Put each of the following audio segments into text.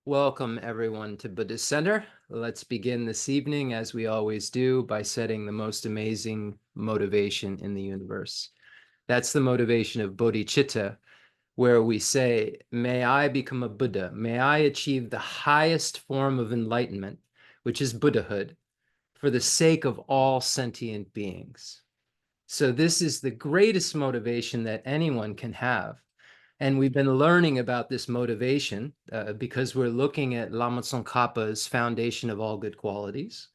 Welcome everyone to Buddhist Center. Let's begin this evening, as we always do, by setting the most amazing motivation in the universe. That's the motivation of bodhicitta, where we say, may I become a Buddha, may I achieve the highest form of enlightenment, which is Buddhahood, for the sake of all sentient beings. So this is the greatest motivation that anyone can have. And we've been learning about this motivation because we're looking at Lama Tsongkhapa's Foundation of All Good Qualities.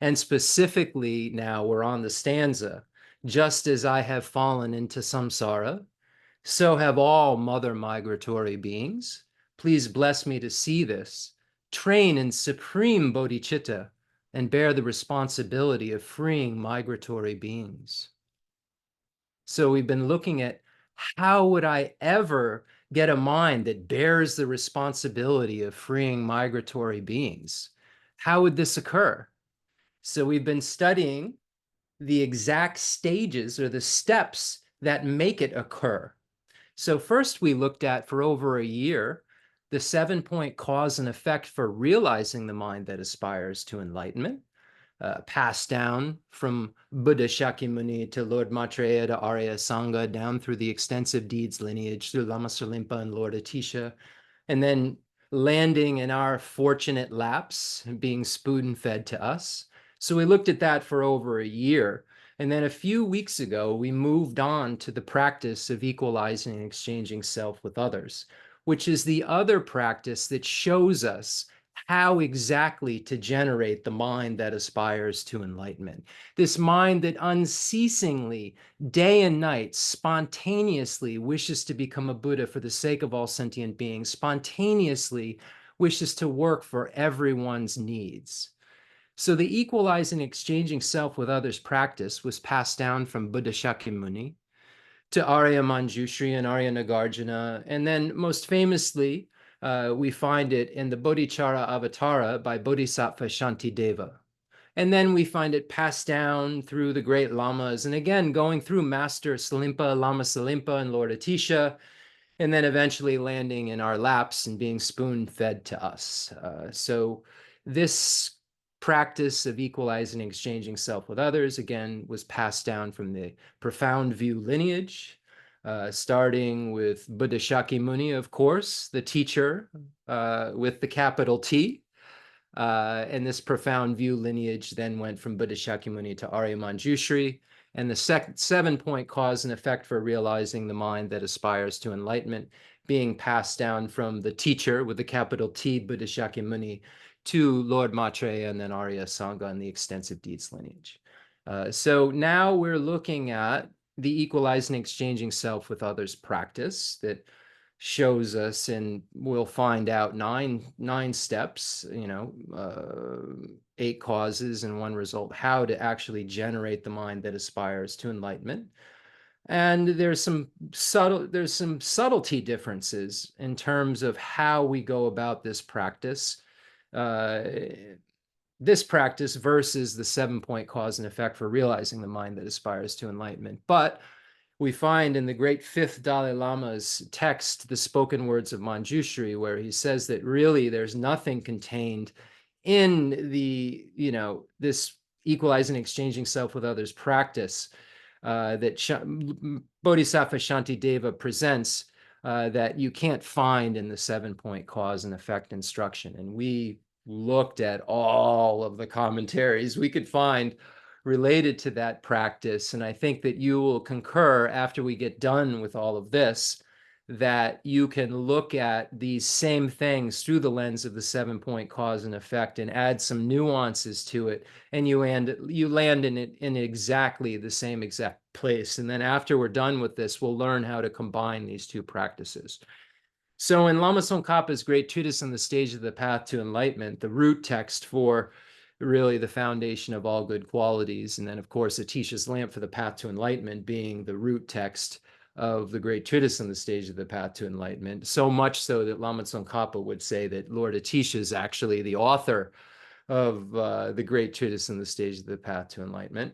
And specifically now we're on the stanza, just as I have fallen into samsara, so have all mother migratory beings. Please bless me to see this, train in supreme bodhicitta, and bear the responsibility of freeing migratory beings. So we've been looking at how would I ever get a mind that bears the responsibility of freeing migratory beings? How would this occur? So we've been studying the exact stages or the steps that make it occur. So first we looked at, for over a year, the 7-point cause and effect for realizing the mind that aspires to enlightenment. Passed down from Buddha Shakyamuni to Lord Maitreya to Arya Sangha, down through the extensive deeds lineage through Lama Salimpa and Lord Atisha, and then landing in our fortunate laps, being spoon-fed to us. So we looked at that for over a year. And then a few weeks ago, we moved on to the practice of equalizing and exchanging self with others, which is the other practice that shows us how exactly to generate the mind that aspires to enlightenment. This mind that unceasingly, day and night, spontaneously wishes to become a Buddha for the sake of all sentient beings, spontaneously wishes to work for everyone's needs. So the equalizing and exchanging self with others practice was passed down from Buddha Shakyamuni to Arya Manjushri and Arya Nagarjuna. And then most famously, we find it in the Bodhichara Avatara by Bodhisattva Shantideva. And then we find it passed down through the great lamas, and again, going through Master Salimpa, Lama Salimpa, and Lord Atisha, and then eventually landing in our laps and being spoon-fed to us. So this practice of equalizing and exchanging self with others, again, was passed down from the profound view lineage, starting with Buddha Shakyamuni, of course, the teacher with the capital T. And this profound view lineage then went from Buddha Shakyamuni to Arya Manjushri. And the 7-point cause and effect for realizing the mind that aspires to enlightenment being passed down from the teacher with the capital T, Buddha Shakyamuni, to Lord Maitreya and then Arya Sangha and the extensive deeds lineage. So now we're looking at the equalizing exchanging self with others practice that shows us, and we'll find out nine steps, 8 causes and 1 result, how to actually generate the mind that aspires to enlightenment. And there's some subtlety differences in terms of how we go about this practice. Uh, this practice versus the 7-point cause and effect for realizing the mind that aspires to enlightenment. But we find in the great 5th Dalai Lama's text, the spoken words of Manjushri, where he says that really there's nothing contained in the, this equalizing, exchanging self with others practice that Bodhisattva Shantideva presents that you can't find in the 7-point cause and effect instruction. And we looked at all of the commentaries we could find related to that practice. And I think that you will concur after we get done with all of this, that you can look at these same things through the lens of the 7-point cause and effect and add some nuances to it. And you land in it in exactly the same exact place. And then after we're done with this, we'll learn how to combine these 2 practices. So in Lama Tsongkhapa's great treatise on the stage of the path to enlightenment, the root text for really the foundation of all good qualities, and then of course Atisha's lamp for the path to enlightenment being the root text of the great treatise on the stage of the path to enlightenment, so much so that Lama Tsongkhapa would say that Lord Atisha is actually the author of the great treatise on the stage of the path to enlightenment.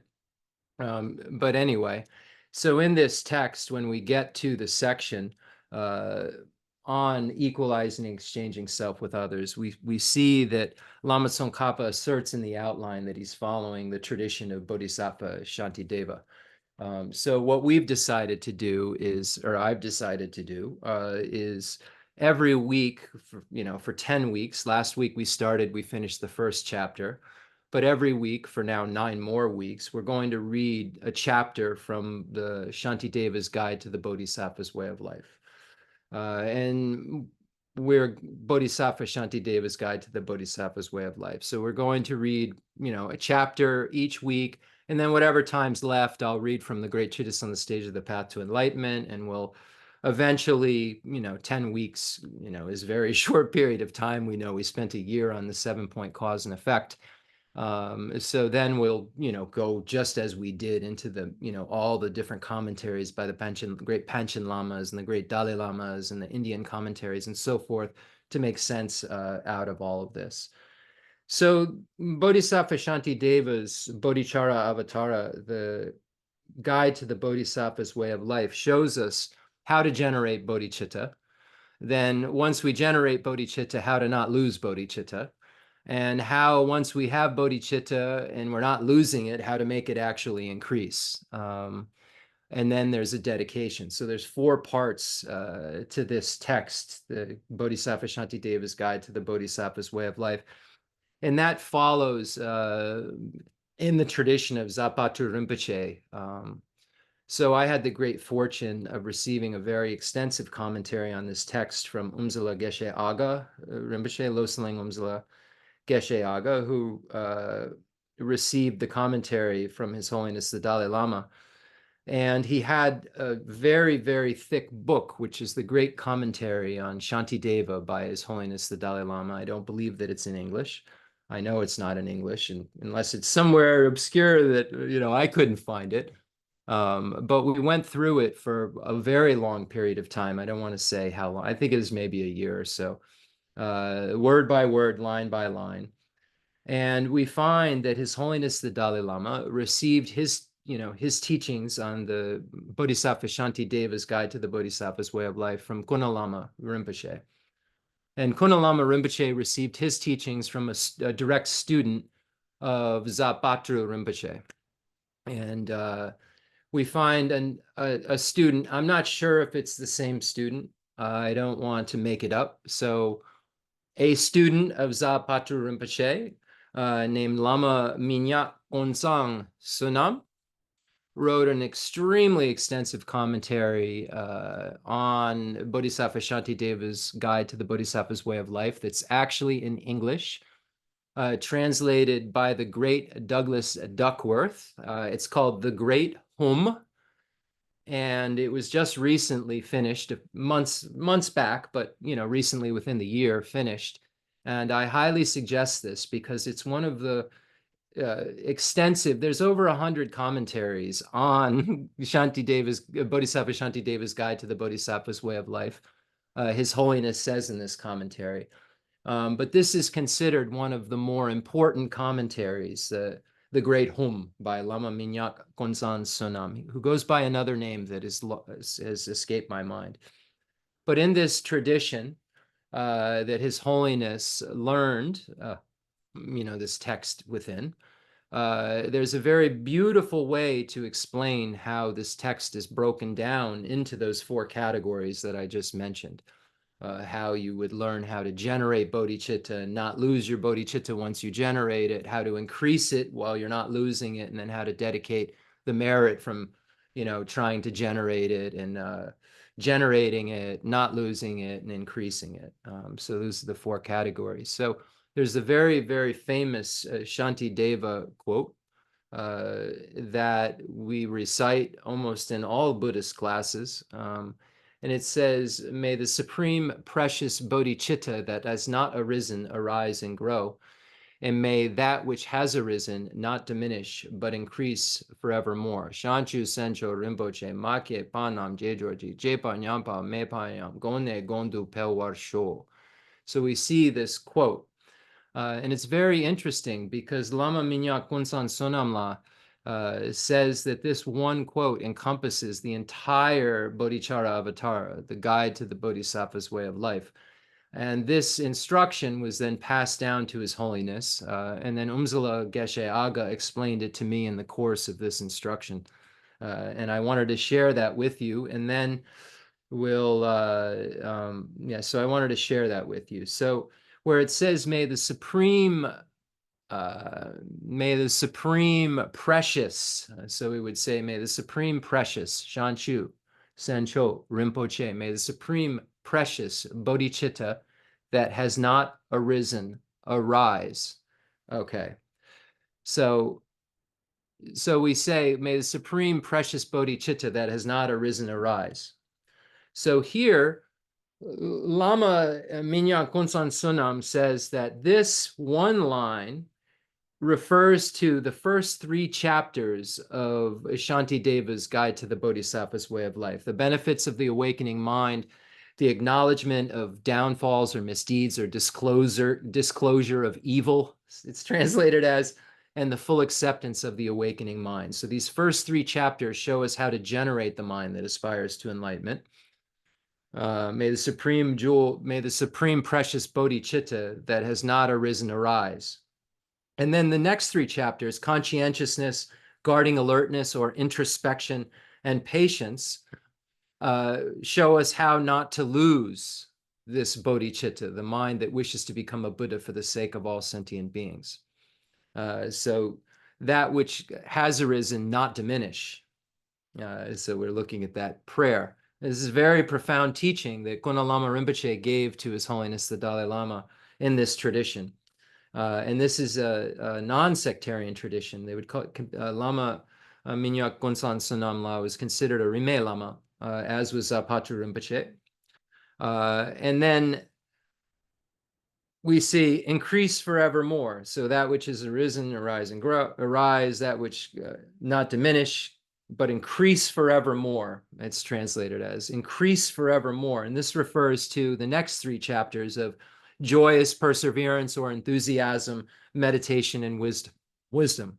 But anyway, so in this text, when we get to the section on equalizing and exchanging self with others. We see that Lama Tsongkhapa asserts in the outline that he's following the tradition of Bodhisattva Shantideva. So what we've decided to do is, or I've decided to do, is every week, for 10 weeks. Last week we finished the first chapter. But every week for now 9 more weeks, we're going to read a chapter from the Shantideva's Guide to the Bodhisattva's Way of Life. And we're Bodhisattva Shantideva's Guide to the Bodhisattva's Way of Life. So we're going to read, a chapter each week, and then whatever time's left, I'll read from the Great Treatise on the Stage of the Path to Enlightenment, and we'll eventually, 10 weeks, is a very short period of time. We know we spent a year on the 7-point cause and effect. So then we'll, go just as we did into the, all the different commentaries by the great Panchen Lamas and the great Dalai Lamas and the Indian commentaries and so forth to make sense out of all of this. So Bodhisattva Shantideva's Bodhichara Avatara, the Guide to the Bodhisattva's Way of Life, shows us how to generate bodhicitta. Then once we generate bodhicitta, how to not lose bodhicitta. And how, once we have bodhicitta and we're not losing it, how to make it actually increase. And then there's a dedication. So there's 4 parts to this text, the Bodhisattva Shantideva's Guide to the Bodhisattva's Way of Life. And that follows in the tradition of Zapatu Rinpoche. So I had the great fortune of receiving a very extensive commentary on this text from Umse Geshe Agha Rinpoche, Loseling Umse Geshe Agha, who received the commentary from His Holiness the Dalai Lama. And he had a very, very thick book, which is the great commentary on Shantideva by His Holiness the Dalai Lama. I don't believe that it's in English. I know it's not in English, and unless it's somewhere obscure that, I couldn't find it. But we went through it for a very long period of time. I don't want to say how long. I think it was maybe a year or so. Word by word, line by line. And we find that His Holiness the Dalai Lama received his teachings on the Bodhisattva Shantideva's Guide to the Bodhisattva's Way of Life from Lama Rinpoche. And Lama Rinpoche received his teachings from a direct student of Zapatru Rinpoche. And we find a student, I'm not sure if it's the same student. I don't want to make it up. So a student of Zapatu Rinpoche named Lama Minyak Onsang Sunam wrote an extremely extensive commentary on Bodhisattva Shantideva's Guide to the Bodhisattva's Way of Life that's actually in English, translated by the great Douglas Duckworth. It's called The Great Hum. And it was just recently finished, months back, but recently within the year finished. And I highly suggest this because it's one of the extensive. There's over 100 commentaries on Bodhisattva Shantideva's Guide to the Bodhisattva's Way of Life. His Holiness says in this commentary, but this is considered one of the more important commentaries. The Great Hum by Lama Minyak Gonzan Sonam, who goes by another name that has escaped my mind. But in this tradition that His Holiness learned, this text within, there's a very beautiful way to explain how this text is broken down into those 4 categories that I just mentioned. How you would learn how to generate bodhicitta and not lose your bodhicitta once you generate it, how to increase it while you're not losing it, and then how to dedicate the merit from, trying to generate it and generating it, not losing it, and increasing it. So those are the 4 categories. So there's a very, very famous Shantideva quote that we recite almost in all Buddhist classes. And it says, "May the supreme precious bodhicitta that has not arisen arise and grow, and may that which has arisen not diminish, but increase forevermore. Shanchu Sencho Rinpoche, Make Panam Jejorji, Jepa Nyampa, Mepayam, Gone Gondu Pelwar Sho." So we see this quote. And it's very interesting because Lama Minyak Kunsan Sonamla says that this one quote encompasses the entire Bodhichara Avatara, the guide to the Bodhisattva's way of life. And this instruction was then passed down to His Holiness. And then Umse Geshe Agha explained it to me in the course of this instruction. And I wanted to share that with you. And then so I wanted to share that with you. So where it says, may the supreme precious, so we would say, may the supreme precious, Shanchu, Sancho, Rinpoche, may the supreme precious bodhicitta that has not arisen arise. Okay, so we say, may the supreme precious bodhicitta that has not arisen arise. So here, Lama Minyak Gonsan Sunam says that this one line refers to the first 3 chapters of Shantideva's Guide to the Bodhisattva's Way of Life, the benefits of the awakening mind, the acknowledgement of downfalls or misdeeds or disclosure of evil, it's translated as, and the full acceptance of the awakening mind. So these first 3 chapters show us how to generate the mind that aspires to enlightenment. May the supreme precious bodhicitta that has not arisen arise. And then the next 3 chapters, conscientiousness, guarding alertness or introspection, and patience, show us how not to lose this bodhicitta, the mind that wishes to become a Buddha for the sake of all sentient beings. So that which has arisen, not diminish. So we're looking at that prayer. This is very profound teaching that Gonpo Lama Rinpoche gave to His Holiness the Dalai Lama in this tradition. And this is a non-sectarian tradition. They would call it Lama Minyak Gonsan Sonam La was considered a Rime Lama, as was Patu Rinpoche. And then we see increase forevermore. So that which is arisen, arise and grow, arise, that which not diminish, but increase forevermore. It's translated as increase forevermore. And this refers to the next 3 chapters of joyous perseverance or enthusiasm, meditation, and wisdom.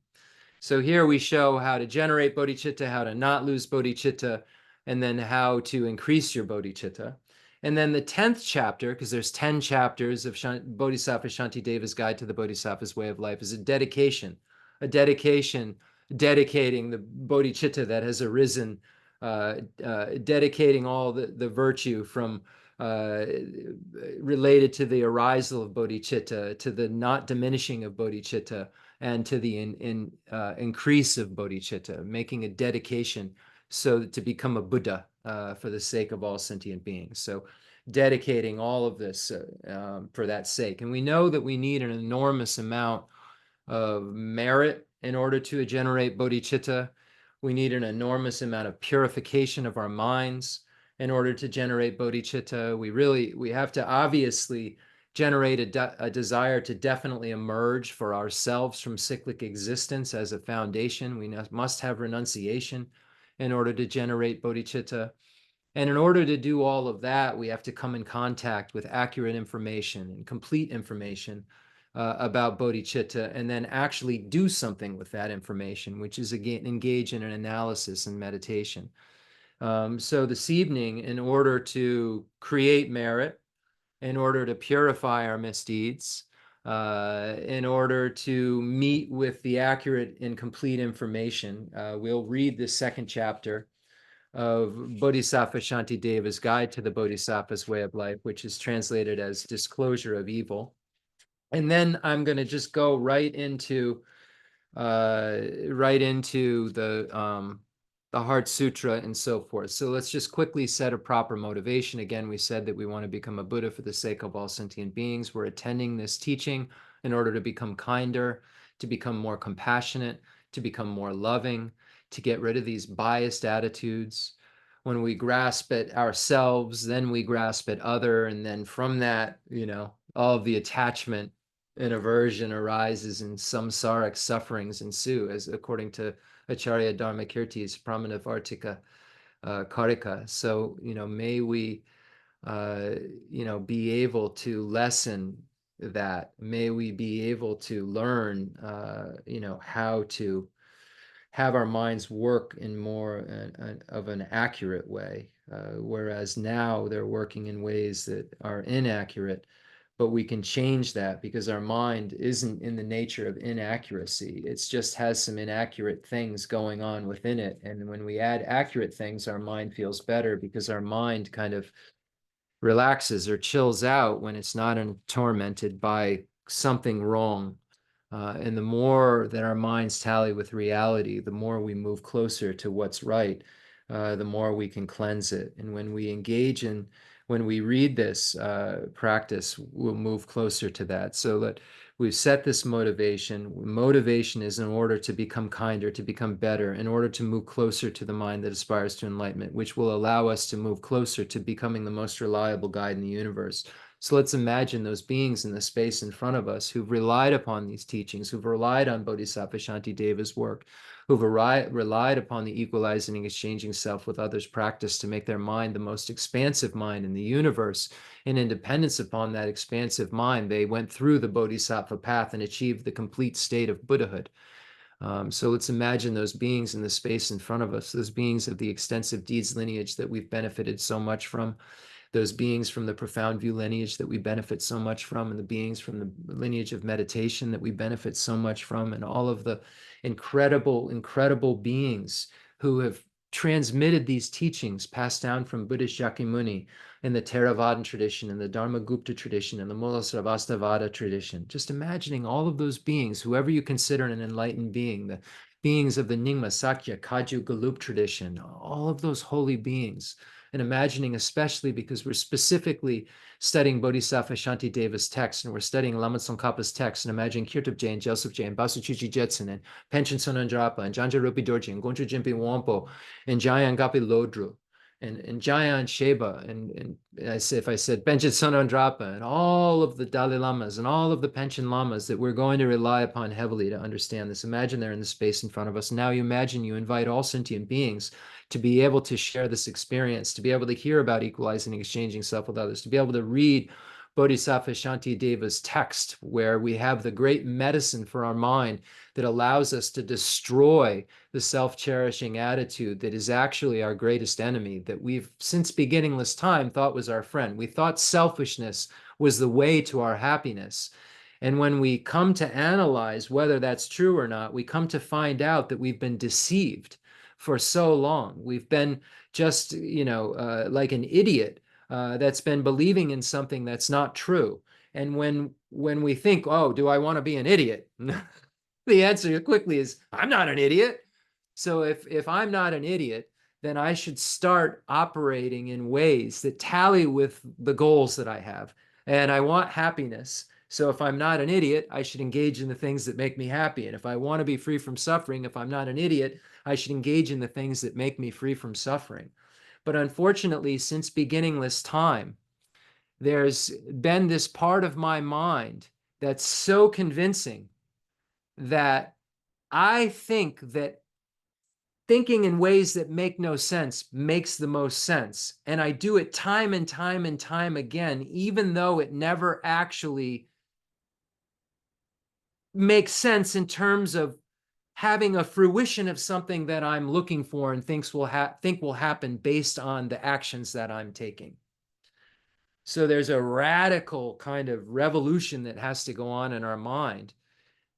So here we show how to generate bodhicitta, how to not lose bodhicitta, and then how to increase your bodhicitta. And then the 10th chapter, because there's 10 chapters of Bodhisattva Shantideva's Guide to the Bodhisattva's Way of Life, is a dedication dedicating the bodhicitta that has arisen, dedicating all the virtue from related to the arisal of bodhicitta, to the not diminishing of bodhicitta, and to the increase of bodhicitta, making a dedication so to become a Buddha for the sake of all sentient beings. So dedicating all of this for that sake. And we know that we need an enormous amount of merit in order to generate bodhicitta. We need an enormous amount of purification of our minds in order to generate bodhicitta. We have to obviously generate a desire to definitely emerge for ourselves from cyclic existence as a foundation. We must have renunciation in order to generate bodhicitta. And in order to do all of that, we have to come in contact with accurate information and complete information about bodhicitta, and then actually do something with that information, which is, again, engage in an analysis and meditation. So this evening, in order to create merit, in order to purify our misdeeds, in order to meet with the accurate and complete information, we'll read the 2nd chapter of Bodhisattva Shantideva's Guide to the Bodhisattva's Way of Life, which is translated as Disclosure of Evil. And then I'm going to just go right into the Heart Sutra and so forth. So let's just quickly set a proper motivation. Again, we said that we want to become a Buddha for the sake of all sentient beings. We're attending this teaching in order to become kinder, to become more compassionate, to become more loving, to get rid of these biased attitudes. When we grasp at ourselves, then we grasp at other, and then from that, all of the attachment and aversion arises, and samsaric sufferings ensue, as according to Acharya Dharmakirti's Pramanavartika Karika. So, may we, be able to lessen that. May we be able to learn, how to have our minds work in more of an accurate way, whereas now they're working in ways that are inaccurate. But we can change that because our mind isn't in the nature of inaccuracy. It just has some inaccurate things going on within it. And when we add accurate things, our mind feels better because our mind kind of relaxes or chills out when it's not tormented by something wrong. And the more that our minds tally with reality, the more we move closer to what's right, the more we can cleanse it. And when we engage in, when we read this practice, we'll move closer to that. So that we've set this motivation. Motivation is in order to become kinder, to become better, in order to move closer to the mind that aspires to enlightenment, which will allow us to move closer to becoming the most reliable guide in the universe. So let's imagine those beings in the space in front of us who've relied upon these teachings, who've relied on Bodhisattva Shantideva's work, who've relied upon the equalizing and exchanging self with others practice to make their mind the most expansive mind in the universe. In independence upon that expansive mind, they went through the Bodhisattva path and achieved the complete state of Buddhahood. So let's imagine those beings in the space in front of us, those beings of the extensive deeds lineage that we've benefited so much from, those beings from the profound view lineage that we benefit so much from, and the beings from the lineage of meditation that we benefit so much from, and all of the incredible, incredible beings who have transmitted these teachings passed down from Buddhist Shakyamuni in the Theravadan tradition, in the Dharma-gupta tradition, in the Mulasravasthavada tradition. Just imagining all of those beings, whoever you consider an enlightened being, the beings of the Nyingma, Sakya, Kagyu, Gelug tradition, all of those holy beings, and imagining, especially because we're specifically studying Bodhisattva Shantideva's text, and we're studying Lama Tsongkhapa's text, and imagining Kirtub and Joseph and Basuchichi Jetson, and Panchen Sonandrapa, and Janja Rupi Dorji, and Goncho Jimpi Wampo, and Jayan Gapi Lodru, and Jayan Sheba, and if I said Panchen Sonandrapa, and all of the Dalai Lamas, and all of the Panchen Lamas that we're going to rely upon heavily to understand this. Imagine they're in the space in front of us. Now you imagine you invite all sentient beings to be able to share this experience, to be able to hear about equalizing and exchanging self with others, to be able to read Bodhisattva Shantideva's text, where we have the great medicine for our mind that allows us to destroy the self-cherishing attitude that is actually our greatest enemy, that we've since beginningless time thought was our friend. We thought selfishness was the way to our happiness. And when we come to analyze whether that's true or not, we come to find out that we've been deceived for so long. We've been just, like an idiot that's been believing in something that's not true. And when we think, oh, do I want to be an idiot? The answer quickly is, I'm not an idiot. So if I'm not an idiot, then I should start operating in ways that tally with the goals that I have. And I want happiness. So if I'm not an idiot, I should engage in the things that make me happy. And if I want to be free from suffering, if I'm not an idiot, I should engage in the things that make me free from suffering. But unfortunately, since beginningless time, there's been this part of my mind that's so convincing that I think that thinking in ways that make no sense makes the most sense. And I do it time and time and time again, even though it never actually makes sense in terms of having a fruition of something that I'm looking for and think will happen based on the actions that I'm taking. So there's a radical kind of revolution that has to go on in our mind.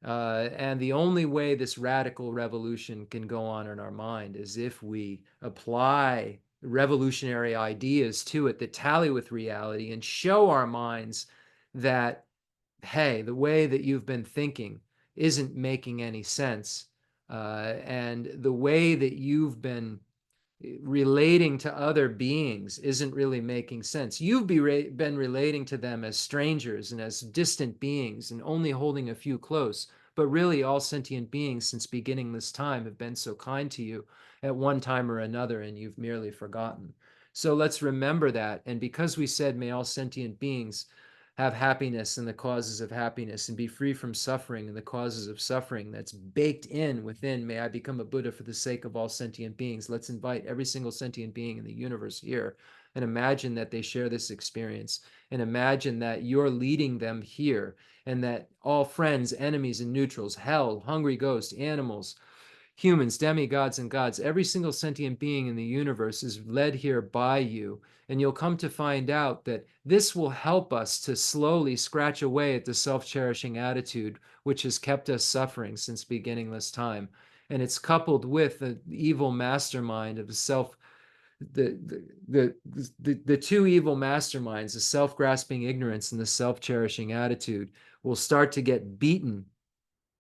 And the only way this radical revolution can go on in our mind is if we apply revolutionary ideas to it that tally with reality and show our minds that, hey, the way that you've been thinking isn't making any sense. And the way that you've been relating to other beings isn't really making sense. You've been relating to them as strangers and as distant beings and only holding a few close. But really, all sentient beings since beginning this time have been so kind to you at one time or another, and you've merely forgotten. So let's remember that. And because we said, may all sentient beings have happiness and the causes of happiness, and be free from suffering and the causes of suffering that's baked in within, may I become a Buddha for the sake of all sentient beings. Let's invite every single sentient being in the universe here and imagine that they share this experience, and imagine that you're leading them here, and that all friends, enemies, and neutrals, hell, hungry ghosts, animals, humans, demigods, and gods, every single sentient being in the universe is led here by you. And you'll come to find out that this will help us to slowly scratch away at the self-cherishing attitude, which has kept us suffering since beginningless time. And it's coupled with the evil mastermind of the self, the two evil masterminds, the self-grasping ignorance and the self-cherishing attitude, will start to get beaten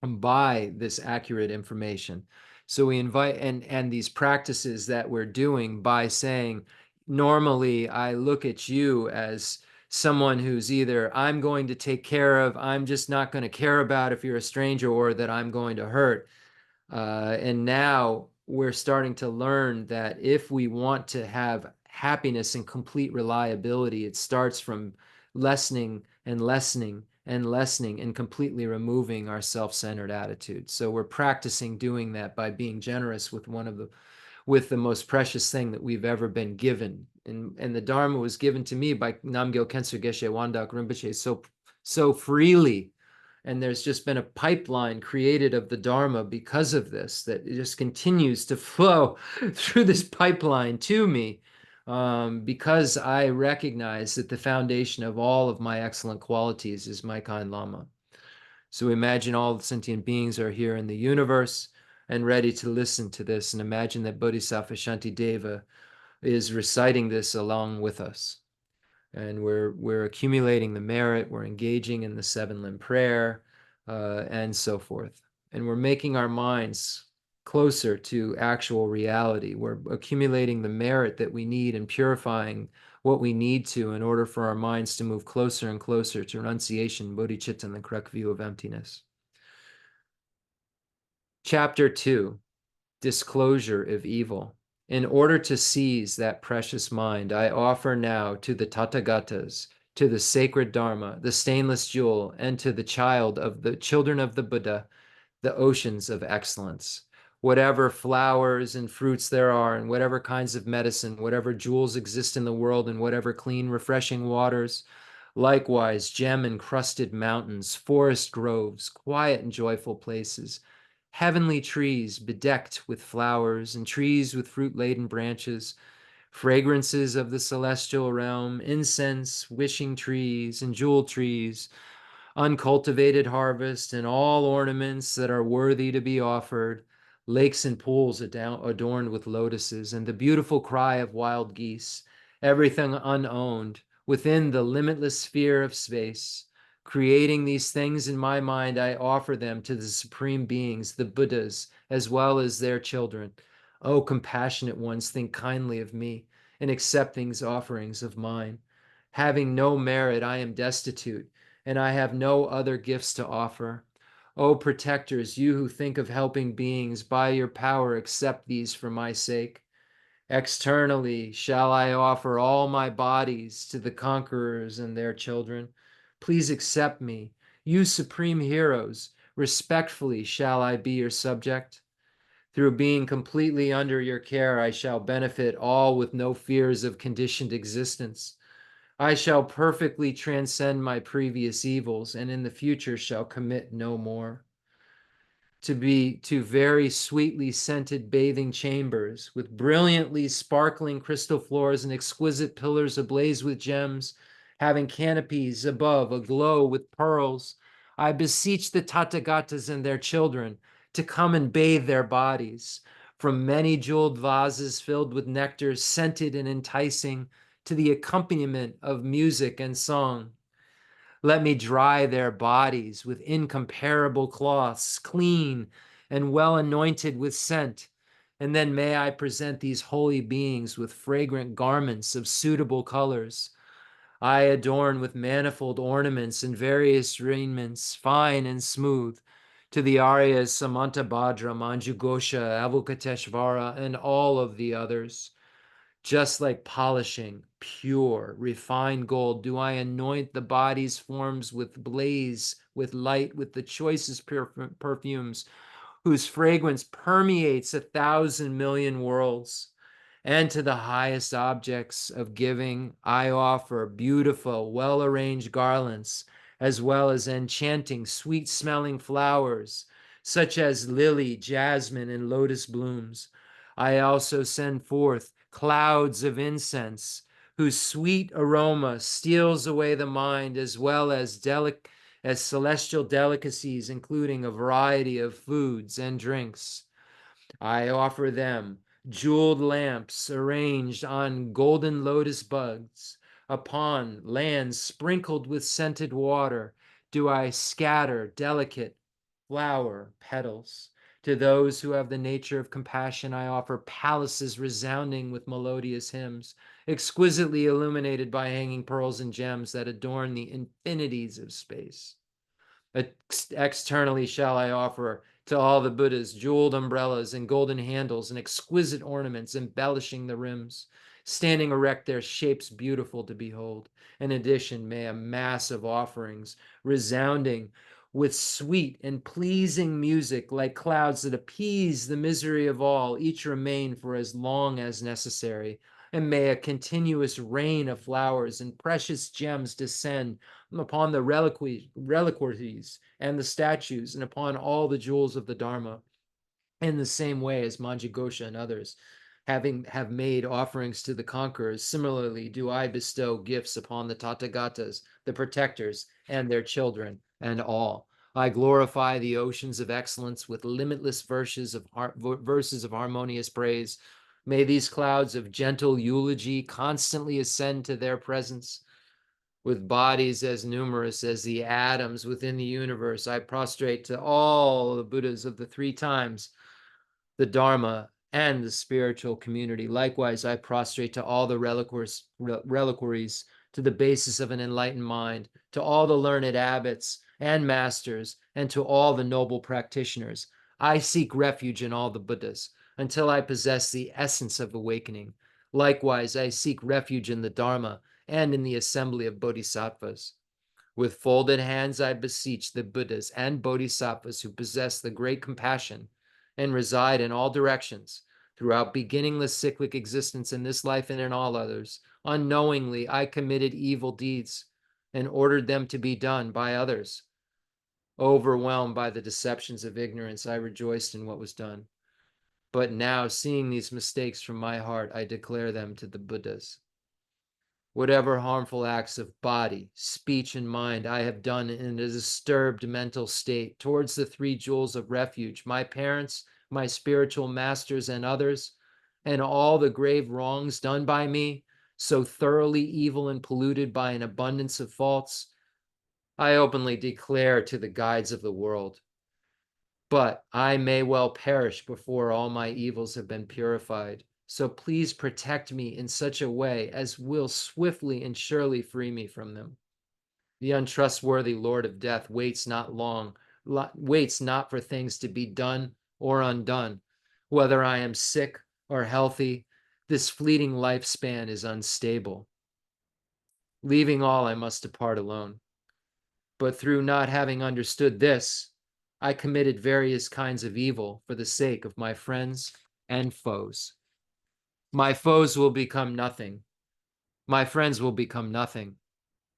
by this accurate information. So we invite, and these practices that we're doing by saying, normally I look at you as someone who's either I'm going to take care of, I'm just not going to care about if you're a stranger, or that I'm going to hurt. And now we're starting to learn that if we want to have happiness and complete reliability, it starts from lessening and lessening and lessening and completely removing our self-centered attitude. So we're practicing doing that by being generous with with the most precious thing that we've ever been given. And the Dharma was given to me by Namgyal Khensur Geshe Wangdak Rinpoche so freely. And there's just been a pipeline created of the Dharma because of this, that it just continues to flow through this pipeline to me, because I recognize that the foundation of all of my excellent qualities is my kind Lama. So imagine all the sentient beings are here in the universe and ready to listen to this, and imagine that Bodhisattva Shantideva is reciting this along with us. And we're accumulating the merit, we're engaging in the seven-limb prayer, and so forth. And we're making our minds closer to actual reality. We're accumulating the merit that we need and purifying what we need to in order for our minds to move closer and closer to renunciation, bodhicitta, and the correct view of emptiness. Chapter 2, Disclosure of Evil. In order to seize that precious mind, I offer now to the Tathagatas, to the sacred Dharma, the stainless jewel, and to the children of the Buddha, the oceans of excellence. Whatever flowers and fruits there are, and whatever kinds of medicine, whatever jewels exist in the world, and whatever clean, refreshing waters, likewise gem-encrusted mountains, forest groves, quiet and joyful places, heavenly trees bedecked with flowers, and trees with fruit-laden branches, fragrances of the celestial realm, incense, wishing trees, and jewel trees, uncultivated harvest, and all ornaments that are worthy to be offered, lakes and pools adorned with lotuses, and the beautiful cry of wild geese, everything unowned, within the limitless sphere of space. Creating these things in my mind, I offer them to the supreme beings, the Buddhas, as well as their children. O compassionate ones, think kindly of me and accept these offerings of mine. Having no merit, I am destitute, and I have no other gifts to offer. O protectors, you who think of helping beings, by your power accept these for my sake. Externally shall I offer all my bodies to the conquerors and their children. Please accept me. You supreme heroes, respectfully shall I be your subject. Through being completely under your care, I shall benefit all with no fears of conditioned existence. I shall perfectly transcend my previous evils, and in the future shall commit no more. To very sweetly scented bathing chambers with brilliantly sparkling crystal floors and exquisite pillars ablaze with gems, having canopies above aglow with pearls. I beseech the Tathagatas and their children to come and bathe their bodies, from many jeweled vases filled with nectar, scented and enticing, to the accompaniment of music and song. Let me dry their bodies with incomparable cloths, clean and well anointed with scent. And then may I present these holy beings with fragrant garments of suitable colors. I adorn with manifold ornaments and various raiments, fine and smooth, to the Aryas Samantabhadra, Manjughosha, Avalokiteshvara, and all of the others. Just like polishing pure, refined gold, do I anoint the body's forms with blaze, with light, with the choicest perfumes, whose fragrance permeates 1,000 million worlds. And to the highest objects of giving, I offer beautiful, well-arranged garlands, as well as enchanting, sweet-smelling flowers, such as lily, jasmine, and lotus blooms. I also send forth clouds of incense, whose sweet aroma steals away the mind, as well as celestial delicacies, including a variety of foods and drinks. I offer them jeweled lamps arranged on golden lotus buds. Upon lands sprinkled with scented water do I scatter delicate flower petals. To those who have the nature of compassion, I offer palaces resounding with melodious hymns, exquisitely illuminated by hanging pearls and gems that adorn the infinities of space. Externally shall I offer to all the Buddhas jeweled umbrellas and golden handles and exquisite ornaments embellishing the rims. Standing erect, their shapes beautiful to behold. In addition, may a mass of offerings resounding with sweet and pleasing music like clouds that appease the misery of all, each remain for as long as necessary. And may a continuous rain of flowers and precious gems descend upon the reliquaries and the statues, and upon all the jewels of the Dharma, in the same way as Manjagosha and others have made offerings to the conquerors. Similarly, do I bestow gifts upon the Tathagatas, the protectors, and their children, and all. I glorify the oceans of excellence with limitless verses of harmonious praise. May these clouds of gentle eulogy constantly ascend to their presence. With bodies as numerous as the atoms within the universe, I prostrate to all the Buddhas of the three times, the Dharma, and the spiritual community. Likewise, I prostrate to all the reliquaries, to the basis of an enlightened mind, to all the learned abbots and masters, and to all the noble practitioners. I seek refuge in all the Buddhas until I possess the essence of awakening. Likewise, I seek refuge in the Dharma and in the assembly of bodhisattvas. With folded hands, I beseech the Buddhas and bodhisattvas who possess the great compassion and reside in all directions throughout beginningless cyclic existence in this life and in all others. Unknowingly, I committed evil deeds and ordered them to be done by others. Overwhelmed by the deceptions of ignorance, I rejoiced in what was done. But now, seeing these mistakes from my heart, I declare them to the Buddhas. Whatever harmful acts of body, speech, and mind I have done in a disturbed mental state towards the three jewels of refuge, my parents, my spiritual masters, and others, and all the grave wrongs done by me, so thoroughly evil and polluted by an abundance of faults, I openly declare to the guides of the world. But I may well perish before all my evils have been purified. So please protect me in such a way as will swiftly and surely free me from them. The untrustworthy Lord of Death waits not for things to be done or undone. Whether I am sick or healthy, this fleeting lifespan is unstable. Leaving all, I must depart alone. But through not having understood this, I committed various kinds of evil for the sake of my friends and foes. My foes will become nothing. My friends will become nothing.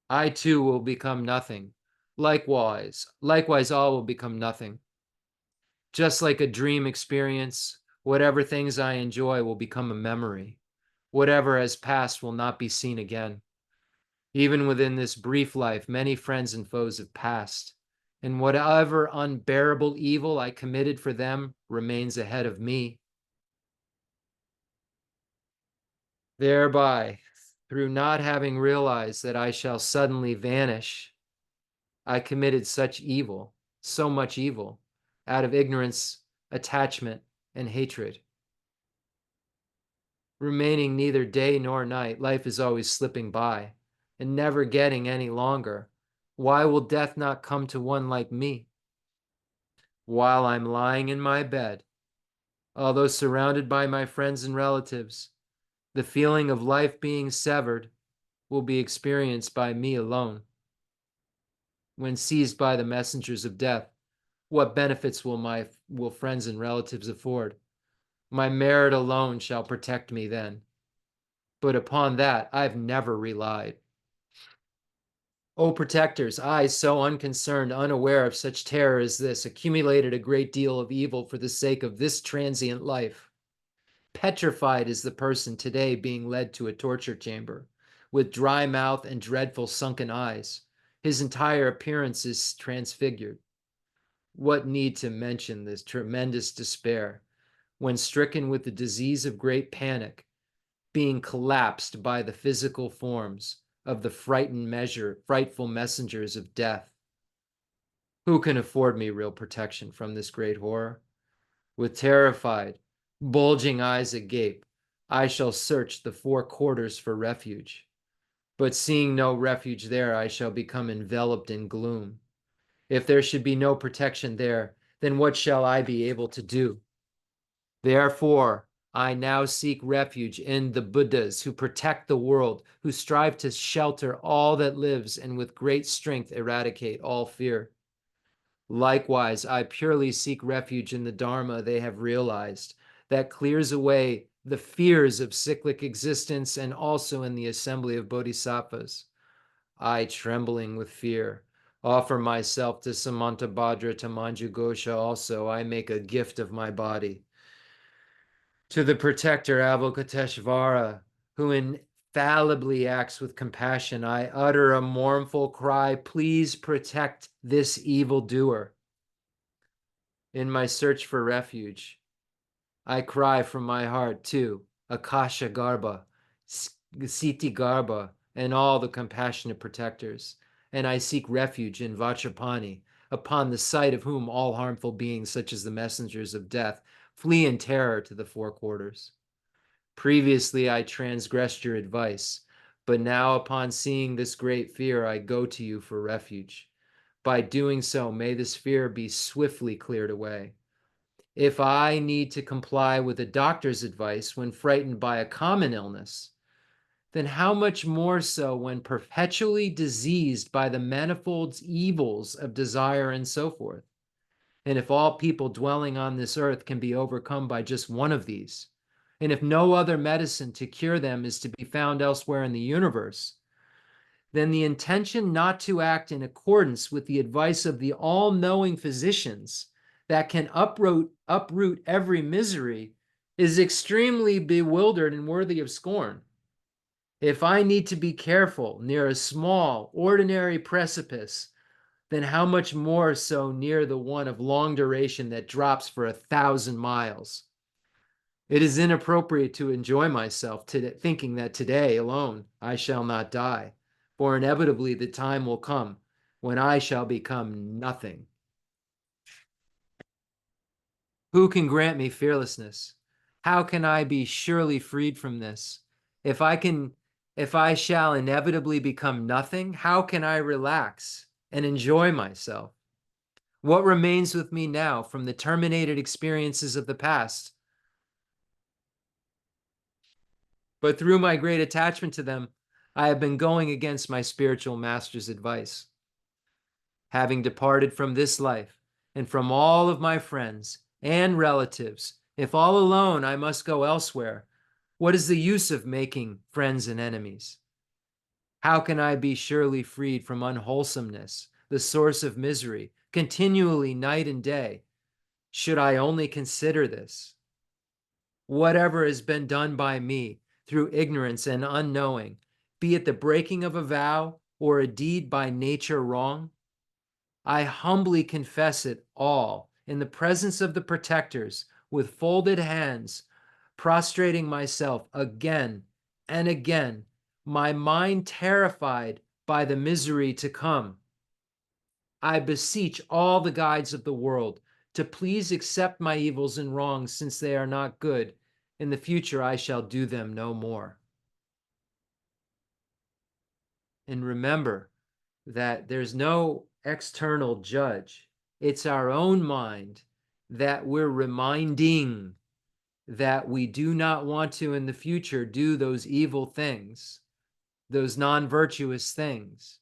I too will become nothing. Likewise, all will become nothing. Just like a dream experience, whatever things I enjoy will become a memory. Whatever has passed will not be seen again. Even within this brief life, many friends and foes have passed, and whatever unbearable evil I committed for them remains ahead of me. Thereby, through not having realized that I shall suddenly vanish, I committed such evil, so much evil, out of ignorance, attachment, and hatred. Remaining neither day nor night, life is always slipping by and never getting any longer. Why will death not come to one like me? While I'm lying in my bed, although surrounded by my friends and relatives, the feeling of life being severed will be experienced by me alone. When seized by the messengers of death, what benefits will friends and relatives afford? My merit alone shall protect me then. But upon that, I've never relied. O protectors, I, so unconcerned, unaware of such terror as this, accumulated a great deal of evil for the sake of this transient life. Petrified is the person today being led to a torture chamber, with dry mouth and dreadful sunken eyes. His entire appearance is transfigured. What need to mention this tremendous despair, when stricken with the disease of great panic, being collapsed by the physical forms of the frightful messengers of death. Who can afford me real protection from this great horror? With terrified, bulging eyes agape, I shall search the four quarters for refuge. But seeing no refuge there, I shall become enveloped in gloom. If there should be no protection there, then what shall I be able to do? Therefore, I now seek refuge in the Buddhas who protect the world, who strive to shelter all that lives and with great strength eradicate all fear. Likewise, I purely seek refuge in the Dharma they have realized, that clears away the fears of cyclic existence, and also in the assembly of bodhisattvas. I, trembling with fear, offer myself to Samantabhadra to Manjughosha also. I make a gift of my body. To the protector Avalokiteshvara, who infallibly acts with compassion, I utter a mournful cry, please protect this evildoer. In my search for refuge, I cry from my heart to Akasha Garbha, Siti Garbha, and all the compassionate protectors, and I seek refuge in Vajrapani, upon the sight of whom all harmful beings, such as the messengers of death, flee in terror to the four quarters. Previously I transgressed your advice, but now upon seeing this great fear, I go to you for refuge. By doing so, may this fear be swiftly cleared away. If I need to comply with a doctor's advice when frightened by a common illness, then how much more so when perpetually diseased by the manifold evils of desire and so forth? And if all people dwelling on this earth can be overcome by just one of these, and if no other medicine to cure them is to be found elsewhere in the universe, then the intention not to act in accordance with the advice of the all-knowing physicians that can uproot every misery is extremely bewildered and worthy of scorn. If I need to be careful near a small, ordinary precipice, then how much more so near the one of long duration that drops for 1,000 miles? It is inappropriate to enjoy myself thinking that today alone I shall not die, for inevitably the time will come when I shall become nothing. Who can grant me fearlessness? How can I be surely freed from this? If I shall inevitably become nothing, how can I relax and enjoy myself? What remains with me now from the terminated experiences of the past? But through my great attachment to them, I have been going against my spiritual master's advice. Having departed from this life and from all of my friends and relatives, if all alone I must go elsewhere, what is the use of making friends and enemies? How can I be surely freed from unwholesomeness, the source of misery, continually night and day? Should I only consider this? Whatever has been done by me through ignorance and unknowing, be it the breaking of a vow or a deed by nature wrong, I humbly confess it all in the presence of the protectors with folded hands, prostrating myself again and again, my mind terrified by the misery to come. I beseech all the guides of the world to please accept my evils and wrongs, since they are not good. In the future, I shall do them no more. And remember that there's no external judge. It's our own mind that we're reminding that we do not want to in the future do those evil things, those non-virtuous things.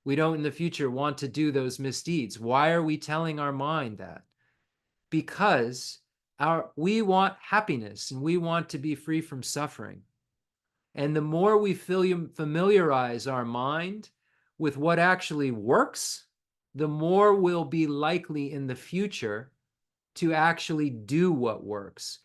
We don't in the future want to do those misdeeds. Why are we telling our mind that? Because we want happiness and we want to be free from suffering. And the more we familiarize our mind with what actually works, the more we'll be likely in the future to actually do what works,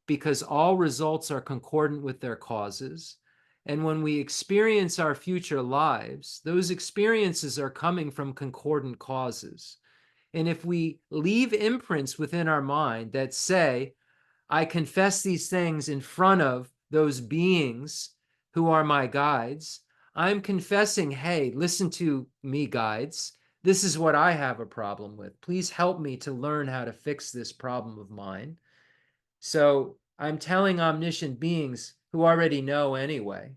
because all results are concordant with their causes. And when we experience our future lives, those experiences are coming from concordant causes. And if we leave imprints within our mind that say, I confess these things in front of those beings who are my guides, I'm confessing, hey, listen to me, guides. This is what I have a problem with. Please help me to learn how to fix this problem of mine. So I'm telling omniscient beings who already know anyway.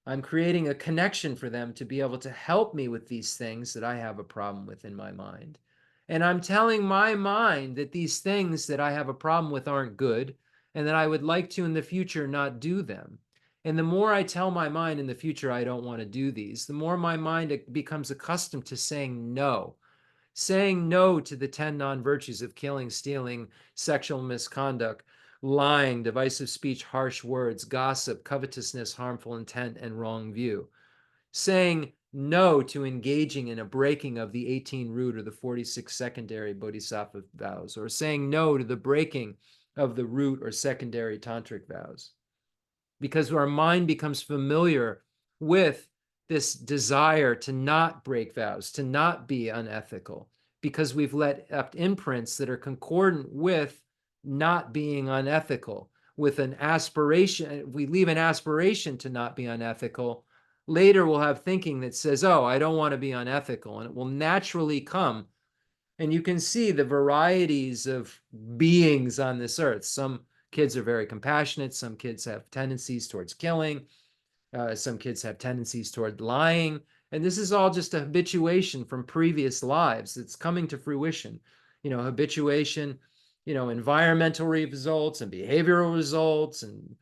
I'm creating a connection for them to be able to help me with these things that I have a problem with in my mind. And I'm telling my mind that these things that I have a problem with aren't good, and that I would like to in the future not do them. And the more I tell my mind in the future I don't want to do these, the more my mind becomes accustomed to saying no to the 10 non-virtues of killing, stealing, sexual misconduct, lying, divisive speech, harsh words, gossip, covetousness, harmful intent, and wrong view. Saying no to engaging in a breaking of the 18 root or the 46 secondary bodhisattva vows, or saying no to the breaking of the root or secondary tantric vows. Because our mind becomes familiar with this desire to not break vows, to not be unethical, because we've left imprints that are concordant with not being unethical, with an aspiration. If we leave an aspiration to not be unethical, later we'll have thinking that says, oh, I don't want to be unethical, and it will naturally come. And you can see the varieties of beings on this earth. Some kids are very compassionate. Some kids have tendencies towards killing. Some kids have tendencies toward lying. And this is all just a habituation from previous lives that's coming to fruition. Habituation, environmental results and behavioral results. And,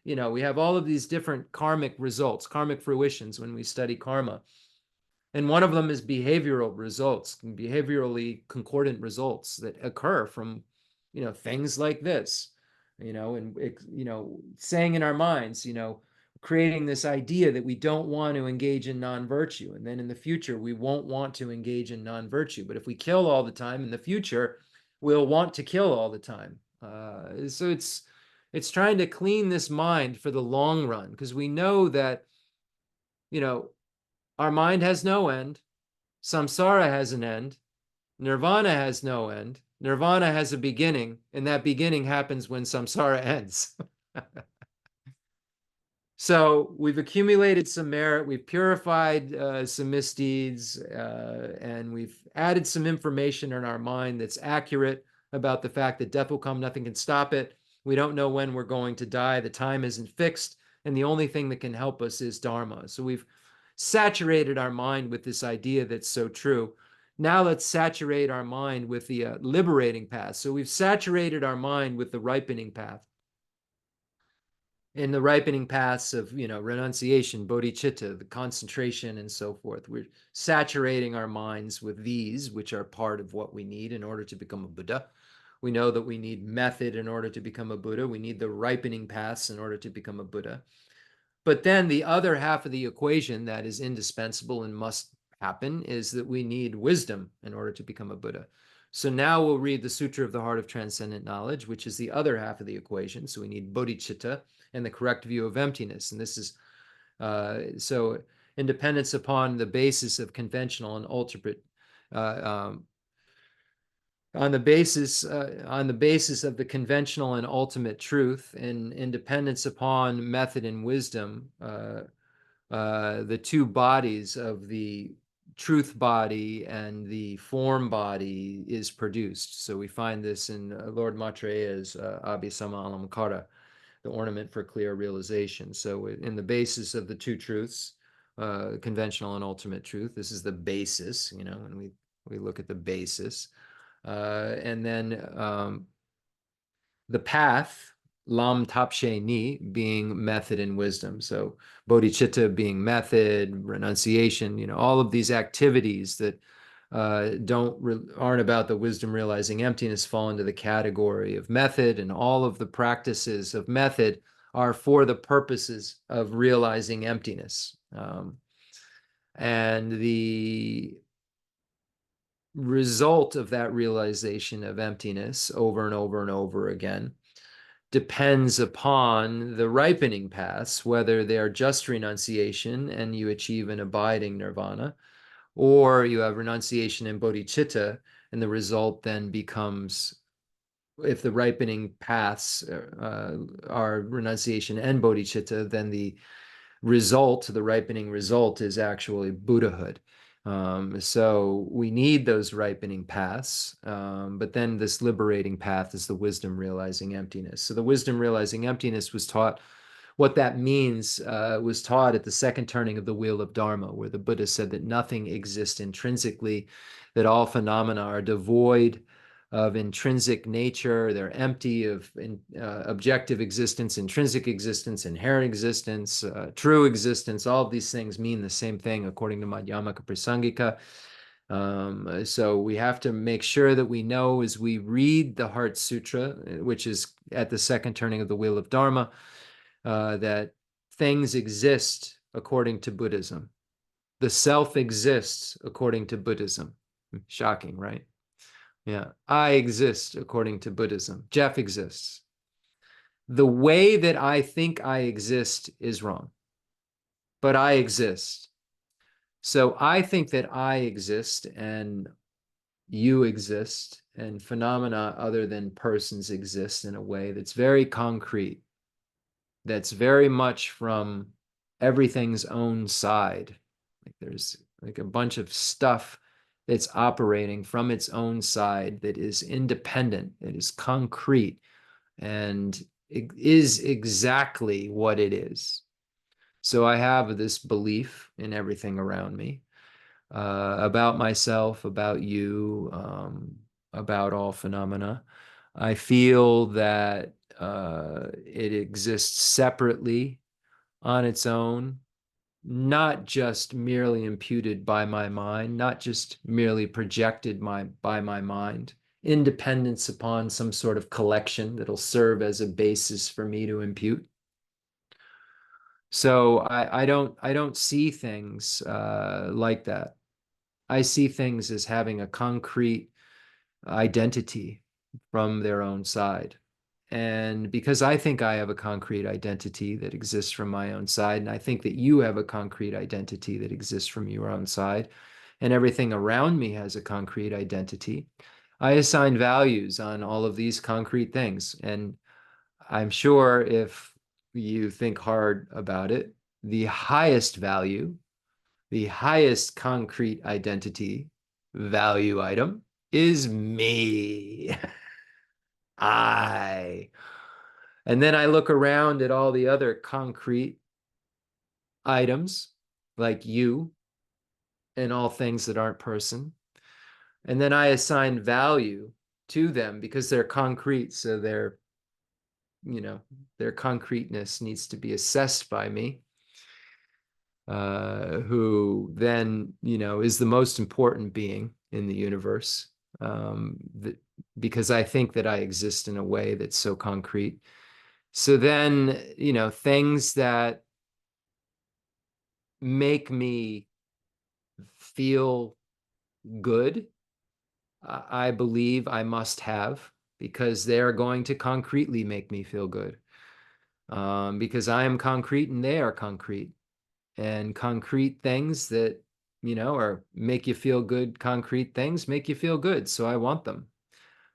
we have all of these different karmic results, karmic fruitions when we study karma. And one of them is behavioral results, behaviorally concordant results that occur from, things like this, and, saying in our minds, creating this idea that we don't want to engage in non-virtue. And then in the future, we won't want to engage in non-virtue. But if we kill all the time in the future, we'll want to kill all the time. So it's trying to clean this mind for the long run, because we know that, our mind has no end. Samsara has an end. Nirvana has no end. Nirvana has a beginning, and that beginning happens when samsara ends. So we've accumulated some merit, we've purified some misdeeds, and we've added some information in our mind that's accurate about the fact that death will come, nothing can stop it. We don't know when we're going to die. The time isn't fixed, and the only thing that can help us is Dharma. So we've saturated our mind with this idea that's so true. Now let's saturate our mind with the liberating path. So we've saturated our mind with the ripening path. In the ripening paths of, renunciation, bodhicitta, the concentration, and so forth. We're saturating our minds with these, which are part of what we need in order to become a Buddha. We know that we need method in order to become a Buddha. We need the ripening paths in order to become a Buddha. But then the other half of the equation that is indispensable and must happen is that we need wisdom in order to become a Buddha. So now we'll read the Sutra of the Heart of Transcendent Knowledge, which is the other half of the equation. So we need bodhicitta and the correct view of emptiness. And this is, so independence upon the basis of conventional and ultimate, on the basis of the conventional and ultimate truth, and independence upon method and wisdom, the two bodies of the truth body and the form body is produced. So we find this in Lord Maitreya's Abhisama Alamkara, the ornament for clear realization. So in the basis of the two truths, conventional and ultimate truth, this is the basis, when we look at the basis. And then the path, lam tapshe ni, being method and wisdom. So bodhicitta being method, renunciation, all of these activities that aren't about the wisdom realizing emptiness fall into the category of method, and all of the practices of method are for the purposes of realizing emptiness. And the result of that realization of emptiness over and over and over again depends upon the ripening paths, whether they are just renunciation and you achieve an abiding nirvana, or you have renunciation and bodhicitta, and the result then becomes, if the ripening paths are renunciation and bodhicitta, then the ripening result is actually Buddhahood. So we need those ripening paths, but then this liberating path is the wisdom realizing emptiness. So the wisdom realizing emptiness was taught, what that means was taught at the second turning of the wheel of Dharma, where the Buddha said that nothing exists intrinsically, that all phenomena are devoid of intrinsic nature, they're empty of objective existence, intrinsic existence, inherent existence, true existence. All of these things mean the same thing according to Madhyamaka Prasangika. So we have to make sure that we know as we read the Heart Sutra, which is at the second turning of the wheel of Dharma, that things exist according to Buddhism. The self exists according to Buddhism. Shocking, right? Yeah, I exist according to Buddhism. Jeff exists. The way that I think I exist is wrong, but I exist. So I think that I exist and you exist and phenomena other than persons exist in a way that's very concrete, that's very much from everything's own side. Like there's like a bunch of stuff that's operating from its own side that is independent, that is concrete, and it is exactly what it is. So I have this belief in everything around me, about myself, about you, about all phenomena. I feel that it exists separately on its own, not just merely imputed by my mind, not just merely projected by my mind, independence upon some sort of collection that'll serve as a basis for me to impute. So I don't see things like that. I see things as having a concrete identity from their own side. And because I think I have a concrete identity that exists from my own side, and I think that you have a concrete identity that exists from your own side, and everything around me has a concrete identity, I assign values on all of these concrete things. And I'm sure if you think hard about it, the highest value, the highest concrete identity value item is me. I. And then I look around at all the other concrete items, like you, and all things that aren't person. And then I assign value to them because they're concrete. So their concreteness needs to be assessed by me, who then, is the most important being in the universe, because I think that I exist in a way that's so concrete. So then, things that make me feel good, I believe I must have, because they're going to concretely make me feel good. Because I am concrete and they are concrete. And concrete things that, or make you feel good, concrete things make you feel good. So I want them.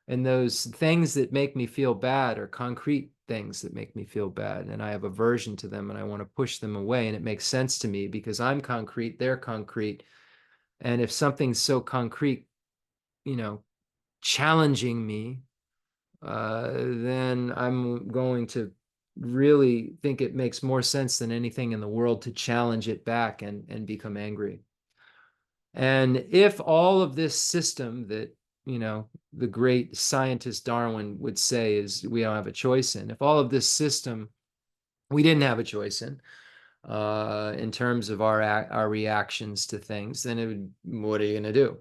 And those things that make me feel bad are concrete things that make me feel bad. And I have aversion to them and I want to push them away. And it makes sense to me because I'm concrete, they're concrete. And if something's so concrete, challenging me, then I'm going to really think it makes more sense than anything in the world to challenge it back and become angry. And if all of this system that, the great scientist Darwin would say is we don't have a choice in, if all of this system we didn't have a choice in terms of our reactions to things, then what are you going to do?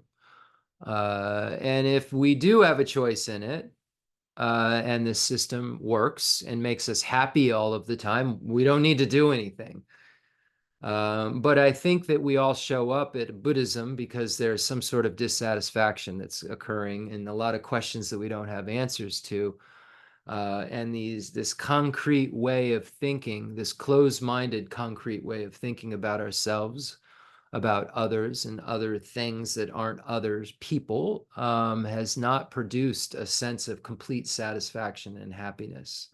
And if we do have a choice in it, and the system works and makes us happy all of the time, we don't need to do anything. But I think that we all show up at Buddhism because there's some sort of dissatisfaction that's occurring and a lot of questions that we don't have answers to. And this concrete way of thinking, this closed-minded concrete way of thinking about ourselves, about others and other things that aren't others, people, has not produced a sense of complete satisfaction and happiness.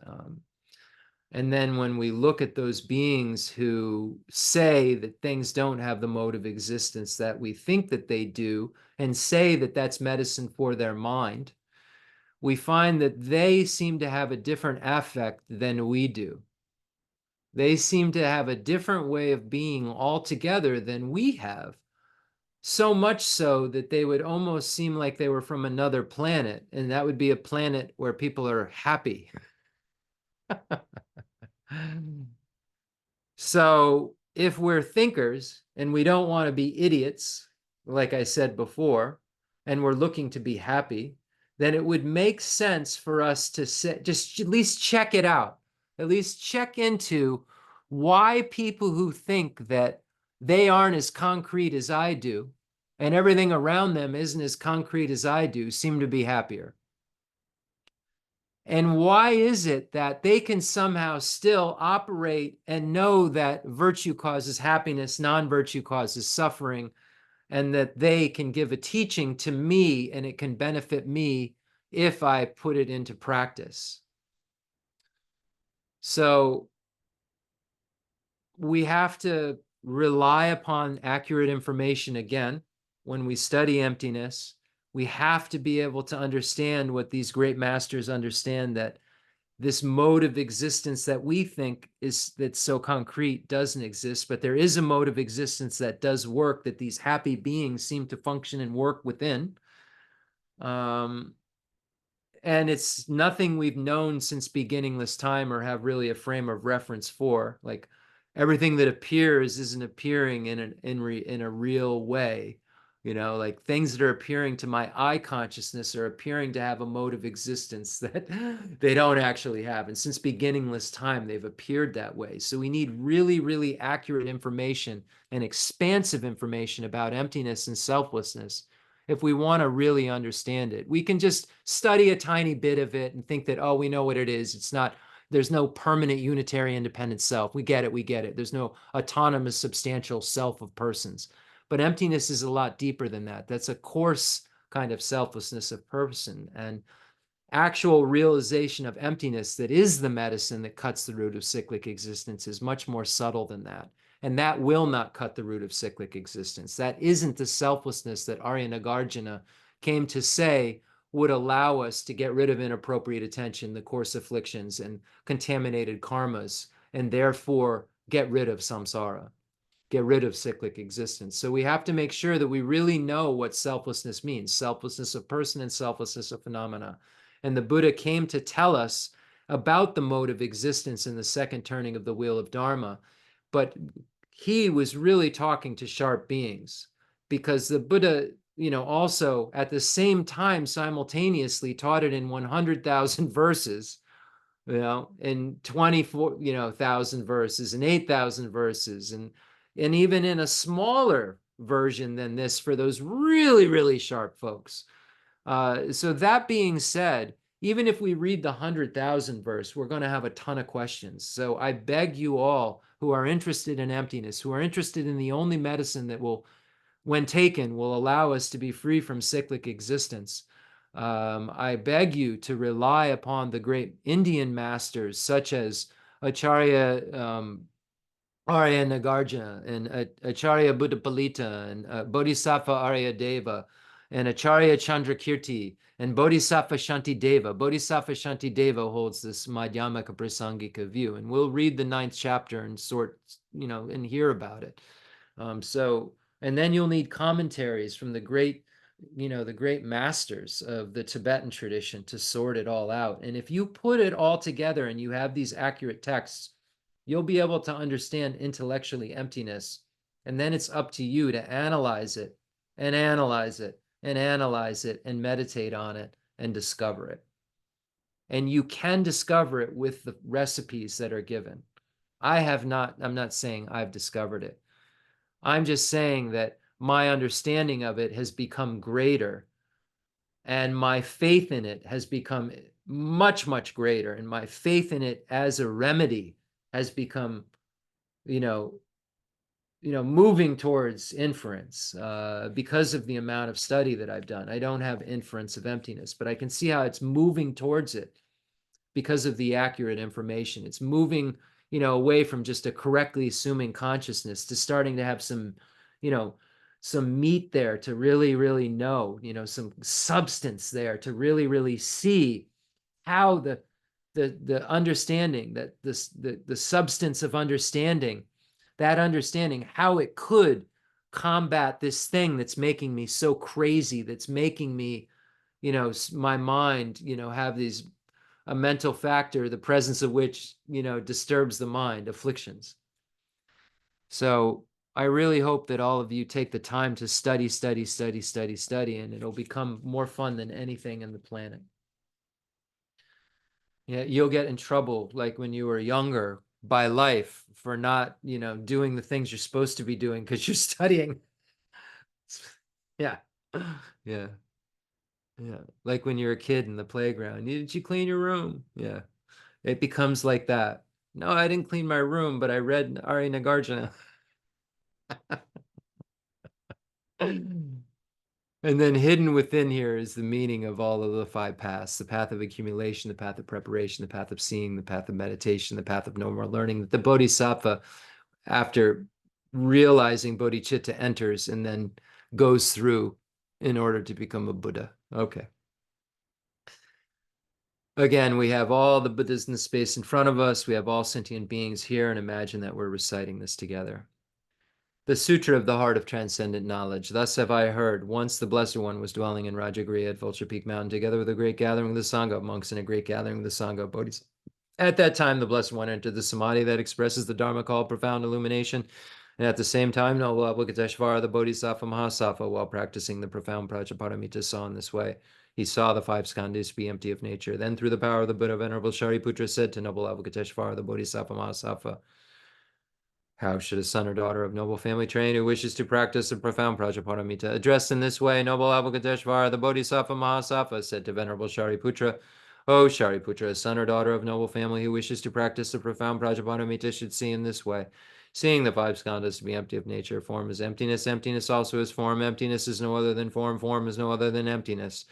And then when we look at those beings who say that things don't have the mode of existence that we think that they do, and say that that's medicine for their mind, we find that they seem to have a different affect than we do. They seem to have a different way of being altogether than we have. So much so that they would almost seem like they were from another planet, and that would be a planet where people are happy. So if we're thinkers and we don't want to be idiots, like I said before, and we're looking to be happy, then it would make sense for us to just at least check it out, at least check into why people who think that they aren't as concrete as I do and everything around them isn't as concrete as I do seem to be happier. And why is it that they can somehow still operate and know that virtue causes happiness, non-virtue causes suffering, and that they can give a teaching to me and it can benefit me if I put it into practice? So we have to rely upon accurate information again when we study emptiness. We have to be able to understand what these great masters understand, that this mode of existence that we think is that's so concrete doesn't exist, but there is a mode of existence that does work, that these happy beings seem to function and work within. And it's nothing we've known since beginningless time or have really a frame of reference for. Like everything that appears isn't appearing in a real way. You know, like things that are appearing to my eye consciousness are appearing to have a mode of existence that they don't actually have. And since beginningless time, they've appeared that way. So we need really, really accurate information and expansive information about emptiness and selflessness if we want to really understand it. We can just study a tiny bit of it and think that, oh, we know what it is. It's not, there's no permanent unitary independent self. We get it, we get it. There's no autonomous substantial self of persons. But emptiness is a lot deeper than that. That's a coarse kind of selflessness of person. And actual realization of emptiness that is the medicine that cuts the root of cyclic existence is much more subtle than that. And that will not cut the root of cyclic existence. That isn't the selflessness that Arya Nagarjuna came to say would allow us to get rid of inappropriate attention, the coarse afflictions and contaminated karmas, and therefore get rid of samsara, get rid of cyclic existence. So we have to make sure that we really know what selflessness means, selflessness of person and selflessness of phenomena. And the Buddha came to tell us about the mode of existence in the second turning of the wheel of Dharma. But he was really talking to sharp beings, because the Buddha, also at the same time simultaneously taught it in 100,000 verses, in 24,000 verses and 8,000 verses, and even in a smaller version than this for those really, really sharp folks. So that being said, even if we read the 100,000 verse, we're going to have a ton of questions. So I beg you all who are interested in emptiness, who are interested in the only medicine that will, when taken, will allow us to be free from cyclic existence, I beg you to rely upon the great Indian masters such as Acharya Arya Nagarjuna and Acharya Buddhapalita and Bodhisattva Arya Deva and Acharya Chandrakirti and Bodhisattva Shantideva. Bodhisattva Shantideva holds this Madhyamaka Prasangika view, and we'll read the 9th chapter and and hear about it. And then you'll need commentaries from the great masters of the Tibetan tradition to sort it all out. And if you put it all together and you have these accurate texts, you'll be able to understand intellectually emptiness. And then it's up to you to analyze it and analyze it and analyze it and meditate on it and discover it. And you can discover it with the recipes that are given. I'm not saying I've discovered it. I'm just saying that my understanding of it has become greater, and my faith in it has become much, much greater. And my faith in it as a remedy has become, you know, moving towards inference because of the amount of study that I've done. I don't have inference of emptiness, but I can see how it's moving towards it because of the accurate information. It's moving, away from just a correctly assuming consciousness to starting to have some, some meat there to really, really know, some substance there to really, really see how the understanding, that the substance of understanding, that understanding, how it could combat this thing that's making me so crazy, that's making me, my mind, have these, a mental factor, the presence of which, disturbs the mind, afflictions. So I really hope that all of you take the time to study, study, study, study, study, and it'll become more fun than anything in the planet. Yeah, you'll get in trouble like when you were younger by life for not, doing the things you're supposed to be doing because you're studying. Yeah. Yeah. Yeah. Like when you're a kid in the playground. Did you clean your room? Yeah. It becomes like that. No, I didn't clean my room, but I read Ari Nagarjuna. And then hidden within here is the meaning of all of the five paths: the path of accumulation, the path of preparation, the path of seeing, the path of meditation, the path of no more learning, that the bodhisattva, after realizing bodhicitta, enters and then goes through in order to become a Buddha. Okay. Again, we have all the Buddhas in the space in front of us. We have all sentient beings here, and imagine that we're reciting this together. The Sutra of the Heart of Transcendent Knowledge. Thus have I heard. Once the Blessed One was dwelling in Rajagriha at Vulture Peak Mountain, together with a great gathering of the Sangha of monks and a great gathering of the Sangha of Bodhisattvas. At that time, the Blessed One entered the Samadhi that expresses the Dharma called profound illumination. And at the same time, noble Avalokiteshvara, the Bodhisattva Mahasattva, while practicing the profound Prajaparamita, saw in this way. He saw the five skandhas be empty of nature. Then, through the power of the Buddha, Venerable Shariputra said to noble Avalokiteshvara, the Bodhisattva Mahasattva, how should a son or daughter of noble family train who wishes to practice the profound Prajaparamita, addressed in this way, noble Avalokiteshvara, the Bodhisattva Mahasattva, said to Venerable Shariputra, O Shariputra, a son or daughter of noble family who wishes to practice the profound Prajaparamita should see in this way. Seeing the five skandhas to be empty of nature, form is emptiness, emptiness also is form, emptiness is no other than form, form is no other than emptiness.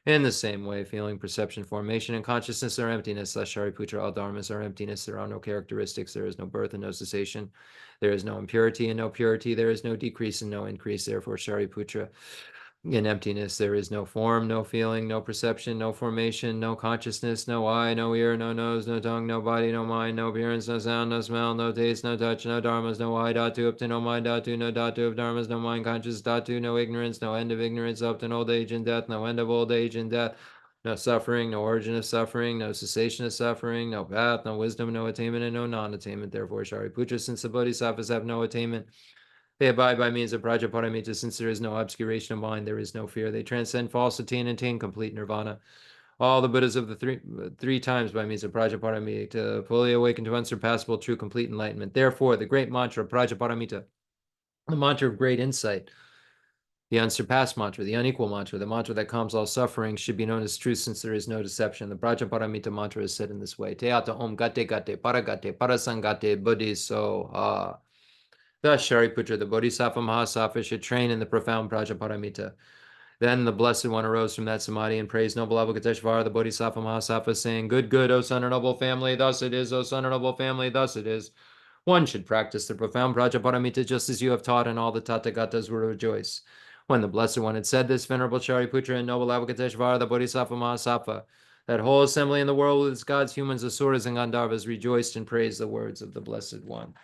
In the same way, feeling, perception, formation, and consciousness are emptiness. Thus, Shariputra, all dharmas are emptiness. There are no characteristics. There is no birth and no cessation. There is no impurity and no purity. There is no decrease and no increase. Therefore, Shariputra, in emptiness, there is no form, no feeling, no perception, no formation, no consciousness, no eye, no ear, no nose, no tongue, no body, no mind, no appearance, no sound, no smell, no taste, no touch, no dharmas, no eye, dhatu, up to no mind, dhatu, no dhatu of dharmas, no mind, conscious, dhatu, no ignorance, no end of ignorance, up to old age and death, no end of old age and death, no suffering, no origin of suffering, no cessation of suffering, no path, no wisdom, no attainment, and no non-attainment. Therefore, Shariputra, since the bodhisattvas have no attainment, they abide by means of Prajaparamita. Since there is no obscuration of mind, there is no fear. They transcend falsity and attain complete nirvana. All the Buddhas of the three times by means of Prajaparamita fully awaken to unsurpassable, true, complete enlightenment. Therefore, the great mantra of Prajaparamita, the mantra of great insight, the unsurpassed mantra, the unequal mantra, the mantra that calms all suffering, should be known as truth, since there is no deception. The Prajaparamita mantra is said in this way: Teata om gate gate paragate parasangate buddhi so. Thus, Shariputra, the Bodhisattva Mahasattva, should train in the profound Prajaparamita. Then the Blessed One arose from that samadhi and praised noble Avalokiteshvara, the Bodhisattva Mahasattva, saying, Good, good, O son of noble family, thus it is, O son of noble family, thus it is. One should practice the profound Prajaparamita just as you have taught, and all the Tathagatas will rejoice. When the Blessed One had said this, Venerable Shariputra and noble Avalokiteshvara, the Bodhisattva Mahasattva, that whole assembly in the world with its gods, humans, asuras, and Gandharvas rejoiced and praised the words of the Blessed One.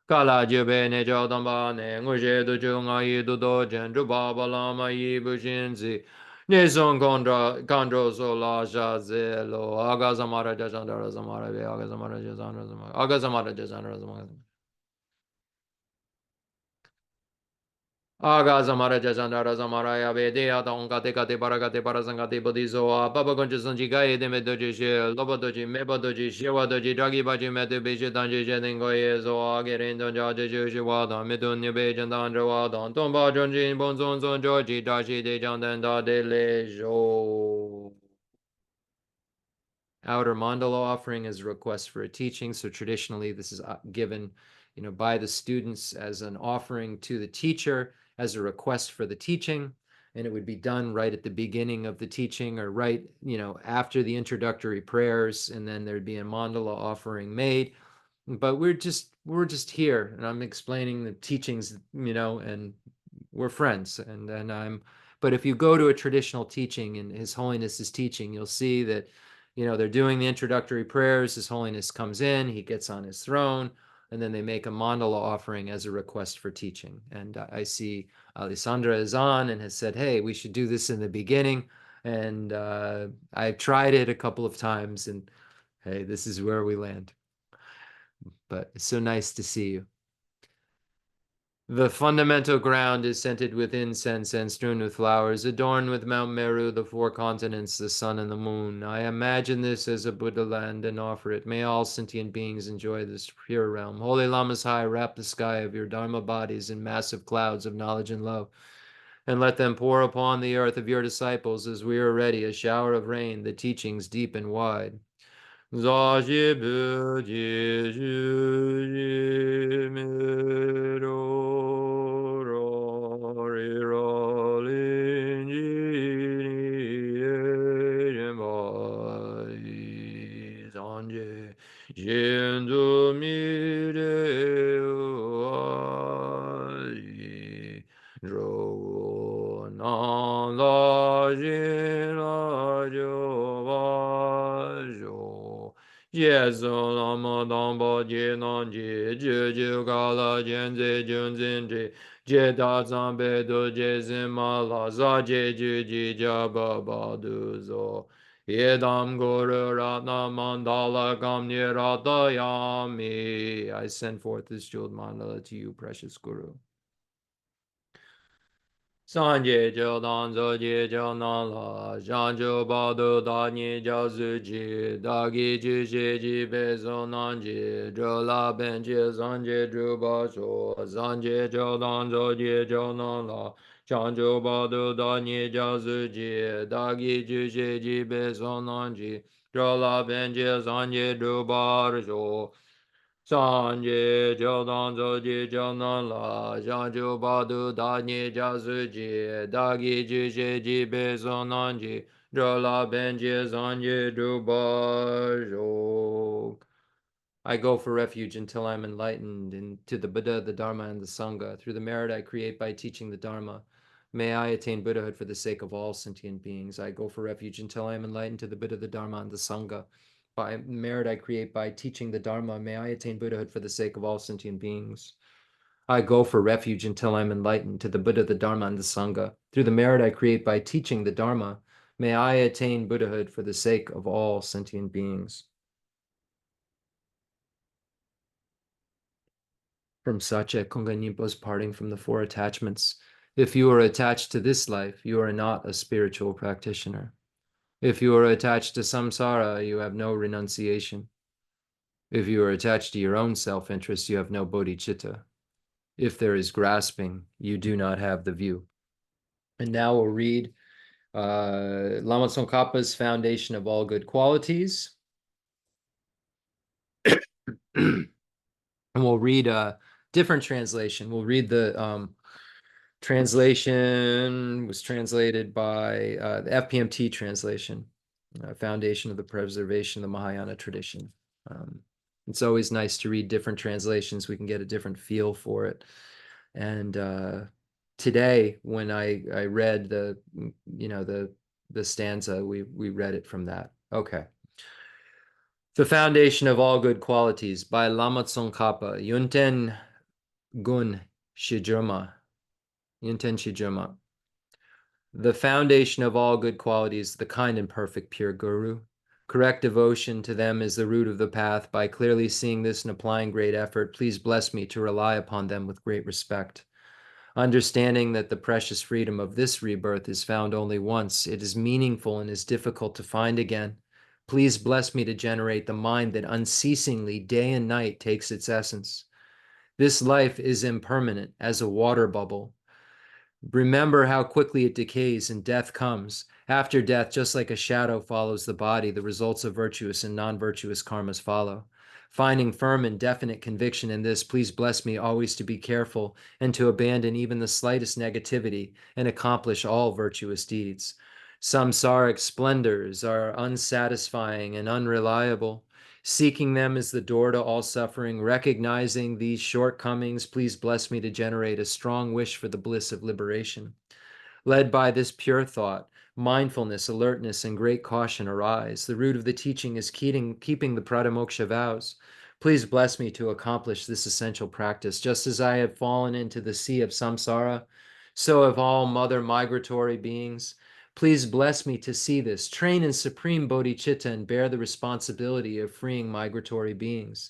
Kala jube ne jodamba ne nguje do junga yi do do jen do baba lama yi bujinzi ne son kondro so la ja zelo aga zamara jandara zamara be aga zamara jandara zamara aga zamara jandara zamara. Agha Zamara Jajandara Zamaraya Vedea Dongate Kate Barakate Parasangate Bodhisoa Baba Gonja Sanji Gaye de Medoji Lobo Doji Meba Doji Shiwa Doji Dragi Baji Mete Beji Danji Jeningoye Zoa Gerin Donja Jeju Wada Medun Bejan Dandra Wada Tomba Jonjin Bonzon Zon Georgi Dashi De Jandanda De Lejo. Outer mandala offering is a request for a teaching. So traditionally, this is given, by the students as an offering to the teacher as a request for the teaching. And it would be done right at the beginning of the teaching or right, after the introductory prayers. And then there'd be a mandala offering made. But we're just here, and I'm explaining the teachings, and we're friends. But if you go to a traditional teaching and His Holiness is teaching, you'll see that they're doing the introductory prayers. His Holiness comes in, he gets on his throne, and then they make a mandala offering as a request for teaching. And I see Alessandra is on and has said, hey, we should do this in the beginning. And I've tried it a couple of times, and hey, this is where we land. But it's so nice to see you. The fundamental ground is scented with incense and strewn with flowers, adorned with Mount Meru, the four continents, the sun and the moon. I imagine this as a Buddha land and offer it. May all sentient beings enjoy this pure realm. Holy Lamas High, wrap the sky of your Dharma bodies in massive clouds of knowledge and love, and let them pour upon the earth of your disciples as we are ready, a shower of rain, the teachings deep and wide. Zashi Buddhi Juji Miro Rori Rolin Jimbai Zanje Jindu Mire Uai Dro Nan La Jin La Jo Jesu Lama Damba Jinan Ji Juju Gala Jenze Junzin Ji Jeda Zambe Do Jezin Mala Za Jeju Ji Jaba Badu Zo Yedam Guru Ratna Mandala Gam Nirata Yami. I send forth this jeweled mandala to you, precious Guru. Sanje jo dan zo ji jo nan la, jan jo ba do da ni jiao zu ji, da gi ju ji ji be zo nan ji, zho la ben ji zan ji zhu ba shuo, zan ji jo dan zo ji jo nan la, jan jo ba do da ni jiao zu ji, da gi ju ji ji be zo nan ji, zho la ben ji zan ji zhu ba shuo. Sanje Jodan Zoji Jonan La Janju Badu Dani Jazuji Dagi Jiji Jibe Zonanji Jola Benji Zanje Dubajo. I go for refuge until I'm enlightened into the Buddha, the Dharma, and the Sangha. Through the merit I create by teaching the Dharma, may I attain Buddhahood for the sake of all sentient beings. I go for refuge until I am enlightened to the Buddha, the Dharma, and the Sangha. By merit I create by teaching the Dharma, may I attain Buddhahood for the sake of all sentient beings. I go for refuge until I'm enlightened to the Buddha, the Dharma, and the Sangha. Through the merit I create by teaching the Dharma, may I attain Buddhahood for the sake of all sentient beings. From Sache Kunga Nimpo's parting from the four attachments. If you are attached to this life, you are not a spiritual practitioner. If you are attached to samsara, you have no renunciation. If you are attached to your own self-interest, you have no bodhicitta. If there is grasping, you do not have the view. And now we'll read Lama Tsongkhapa's Foundation of All Good Qualities. And we'll read a different translation. We'll read the translation was translated by the FPMT translation, Foundation of the Preservation of the Mahayana Tradition. It's always nice to read different translations. We can get a different feel for it. And today, when I read the stanza, we read it from that. Okay. The Foundation of All Good Qualities by Lama Tsongkhapa, Yunten Gun Shijurma. Yunten Shijurma. The foundation of all good qualities, the kind and perfect pure Guru. Correct devotion to them is the root of the path. By clearly seeing this and applying great effort, please bless me to rely upon them with great respect. Understanding that the precious freedom of this rebirth is found only once, it is meaningful and is difficult to find again. Please bless me to generate the mind that unceasingly, day and night, takes its essence. This life is impermanent as a water bubble. Remember how quickly it decays and death comes. After death, just like a shadow follows the body, the results of virtuous and non-virtuous karmas follow. Finding firm and definite conviction in this, please bless me always to be careful and to abandon even the slightest negativity and accomplish all virtuous deeds. Samsaric splendors are unsatisfying and unreliable. Seeking them is the door to all suffering. Recognizing these shortcomings, please bless me to generate a strong wish for the bliss of liberation. Led by this pure thought, mindfulness, alertness, and great caution arise. The root of the teaching is keeping the Pradamoksha vows. Please bless me to accomplish this essential practice. Just as I have fallen into the sea of samsara, so have all mother migratory beings. Please bless me to see this, train in supreme bodhicitta, and bear the responsibility of freeing migratory beings.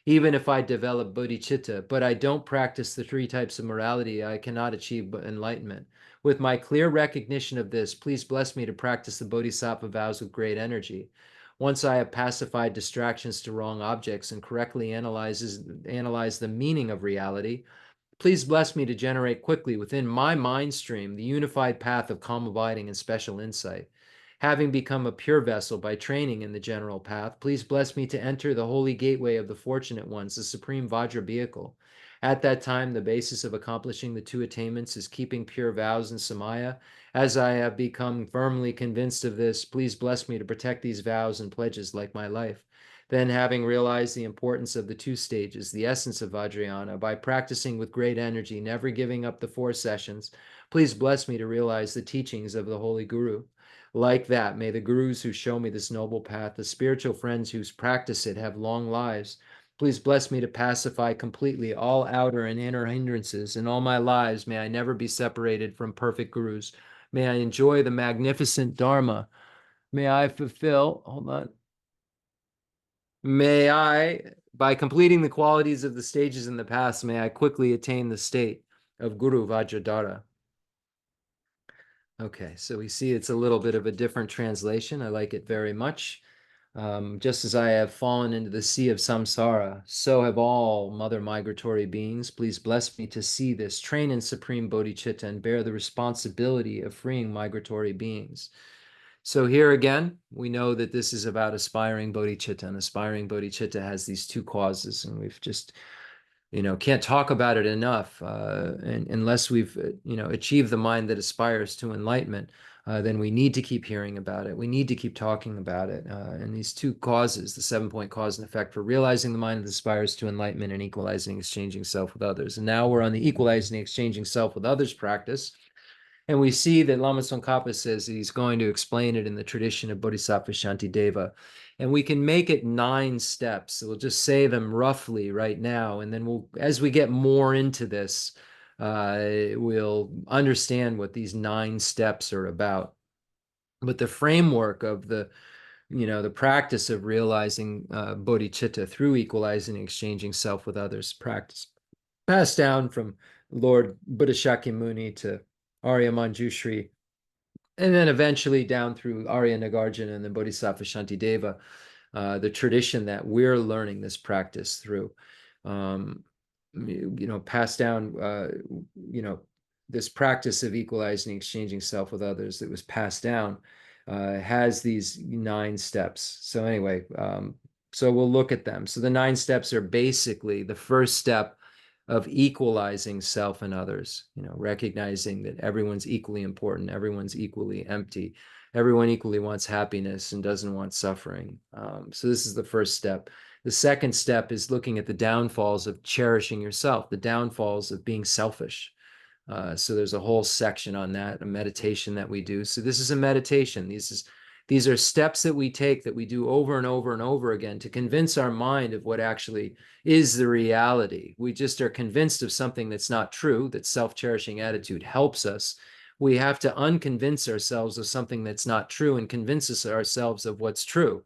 Even if I develop bodhicitta, but I don't practice the three types of morality, I cannot achieve enlightenment. With my clear recognition of this, please bless me to practice the bodhisattva vows with great energy. Once I have pacified distractions to wrong objects and correctly analyze the meaning of reality, please bless me to generate quickly within my mind stream the unified path of calm abiding and special insight. Having become a pure vessel by training in the general path, please bless me to enter the holy gateway of the fortunate ones, the supreme Vajra vehicle. At that time, the basis of accomplishing the two attainments is keeping pure vows and samaya. As I have become firmly convinced of this, please bless me to protect these vows and pledges like my life. Then, having realized the importance of the two stages, the essence of Vajrayana, by practicing with great energy, never giving up the 4 sessions, please bless me to realize the teachings of the Holy Guru. Like that, may the gurus who show me this noble path, the spiritual friends who practice it, have long lives. Please bless me to pacify completely all outer and inner hindrances. In all my lives, may I never be separated from perfect gurus. May I enjoy the magnificent Dharma. May I fulfill, hold on. May I, by completing the qualities of the stages in the past, may I quickly attain the state of Guru Vajradhara. Okay, so we see it's a little bit of a different translation. I like it very much. Just as I have fallen into the sea of samsara, so have all mother migratory beings. Please bless me to see this, train in supreme bodhicitta, and bear the responsibility of freeing migratory beings. So here again, we know that this is about aspiring bodhicitta, and aspiring bodhicitta has these 2 causes, and we've just, can't talk about it enough. And unless we've, achieved the mind that aspires to enlightenment, then we need to keep hearing about it. We need to keep talking about it. And these 2 causes, the 7-point cause and effect for realizing the mind that aspires to enlightenment and equalizing, exchanging self with others. And now we're on the equalizing, exchanging self with others practice. And we see that Lama Tsongkhapa says he's going to explain it in the tradition of Bodhisattva Shantideva. And we can make it 9 steps. So we'll just say them roughly right now. And then as we get more into this, we'll understand what these 9 steps are about. But the framework of the practice of realizing bodhicitta through equalizing and exchanging self with others practice, passed down from Lord Buddha Shakyamuni to Arya Manjushri, and then eventually down through Arya Nagarjuna and then Bodhisattva Shantideva, the tradition that we're learning this practice through, passed down, this practice of equalizing, exchanging self with others that was passed down, has these 9 steps. So anyway, so we'll look at them. So the 9 steps are basically the first step of equalizing self and others, recognizing that everyone's equally important, everyone's equally empty, everyone equally wants happiness and doesn't want suffering. So this is the first step. The second step is looking at the downfalls of cherishing yourself, the downfalls of being selfish. So there's a whole section on that, a meditation that we do. So this is a meditation. These are steps that we take that we do over and over and over again to convince our mind of what actually is the reality. We just are convinced of something that's not true, that self-cherishing attitude helps us. We have to unconvince ourselves of something that's not true and convince ourselves of what's true.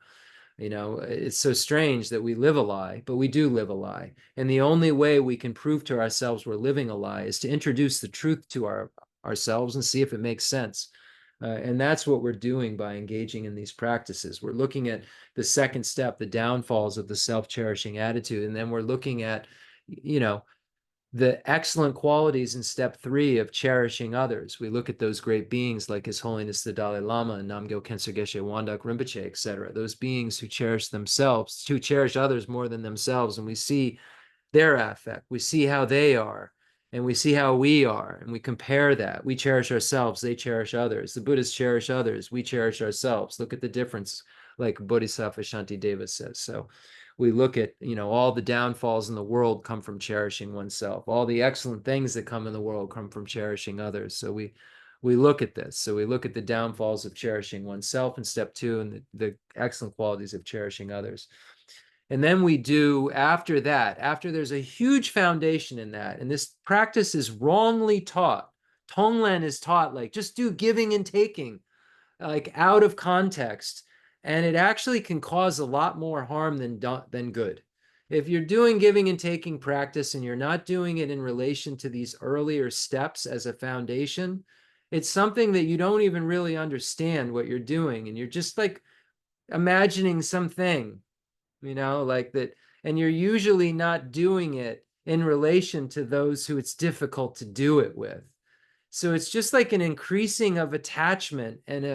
It's so strange that we live a lie, but we do live a lie. And the only way we can prove to ourselves we're living a lie is to introduce the truth to ourselves and see if it makes sense. And that's what we're doing by engaging in these practices. We're looking at the second step, the downfalls of the self-cherishing attitude. And then we're looking at, the excellent qualities in step 3 of cherishing others. We look at those great beings like His Holiness the Dalai Lama and Namgyal Khensur Geshe Wangdak Rinpoche, etc. Those beings who cherish themselves, who cherish others more than themselves. And we see their affect. We see how they are, and we see how we are, and we compare that. We cherish ourselves, they cherish others. The Buddhists cherish others, we cherish ourselves. Look at the difference, like Bodhisattva Shantideva says. So we look at, all the downfalls in the world come from cherishing oneself. All the excellent things that come in the world come from cherishing others. So we look at this. So we look at the downfalls of cherishing oneself in step 2 and the excellent qualities of cherishing others. And then we do, after that, after there's a huge foundation in that, and this practice is wrongly taught. Tonglen is taught like, just do giving and taking, like out of context. And it actually can cause a lot more harm than good. If you're doing giving and taking practice and you're not doing it in relation to these earlier steps as a foundation, it's something that you don't even really understand what you're doing. And you're just like imagining something, like that. And you're usually not doing it in relation to those who it's difficult to do it with. So it's just like an increasing of attachment and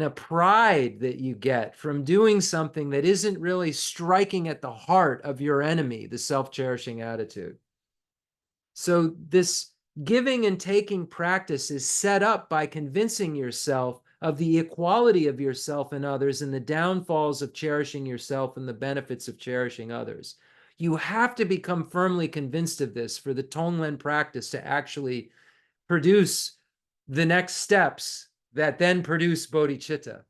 a pride that you get from doing something that isn't really striking at the heart of your enemy, the self-cherishing attitude. So this giving and taking practice is set up by convincing yourself of the equality of yourself and others and the downfalls of cherishing yourself and the benefits of cherishing others. You have to become firmly convinced of this for the Tonglen practice to actually produce the next steps that then produce bodhicitta.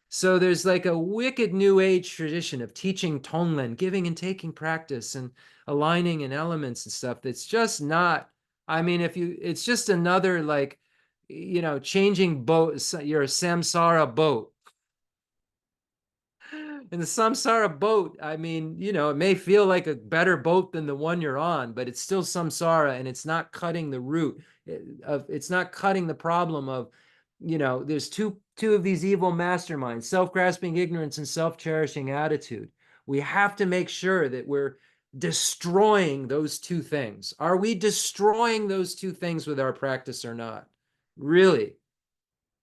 So there's like a wicked new age tradition of teaching Tonglen, giving and taking practice and aligning in elements and stuff that's just not, it's just another like, changing boat, your samsara boat. In the samsara boat, it may feel like a better boat than the one you're on, but it's still samsara, and it's not cutting the root of, it's not cutting the problem of, there's two of these evil masterminds, self-grasping ignorance and self-cherishing attitude. We have to make sure that we're destroying those two things. Are we destroying those two things with our practice or not? Really?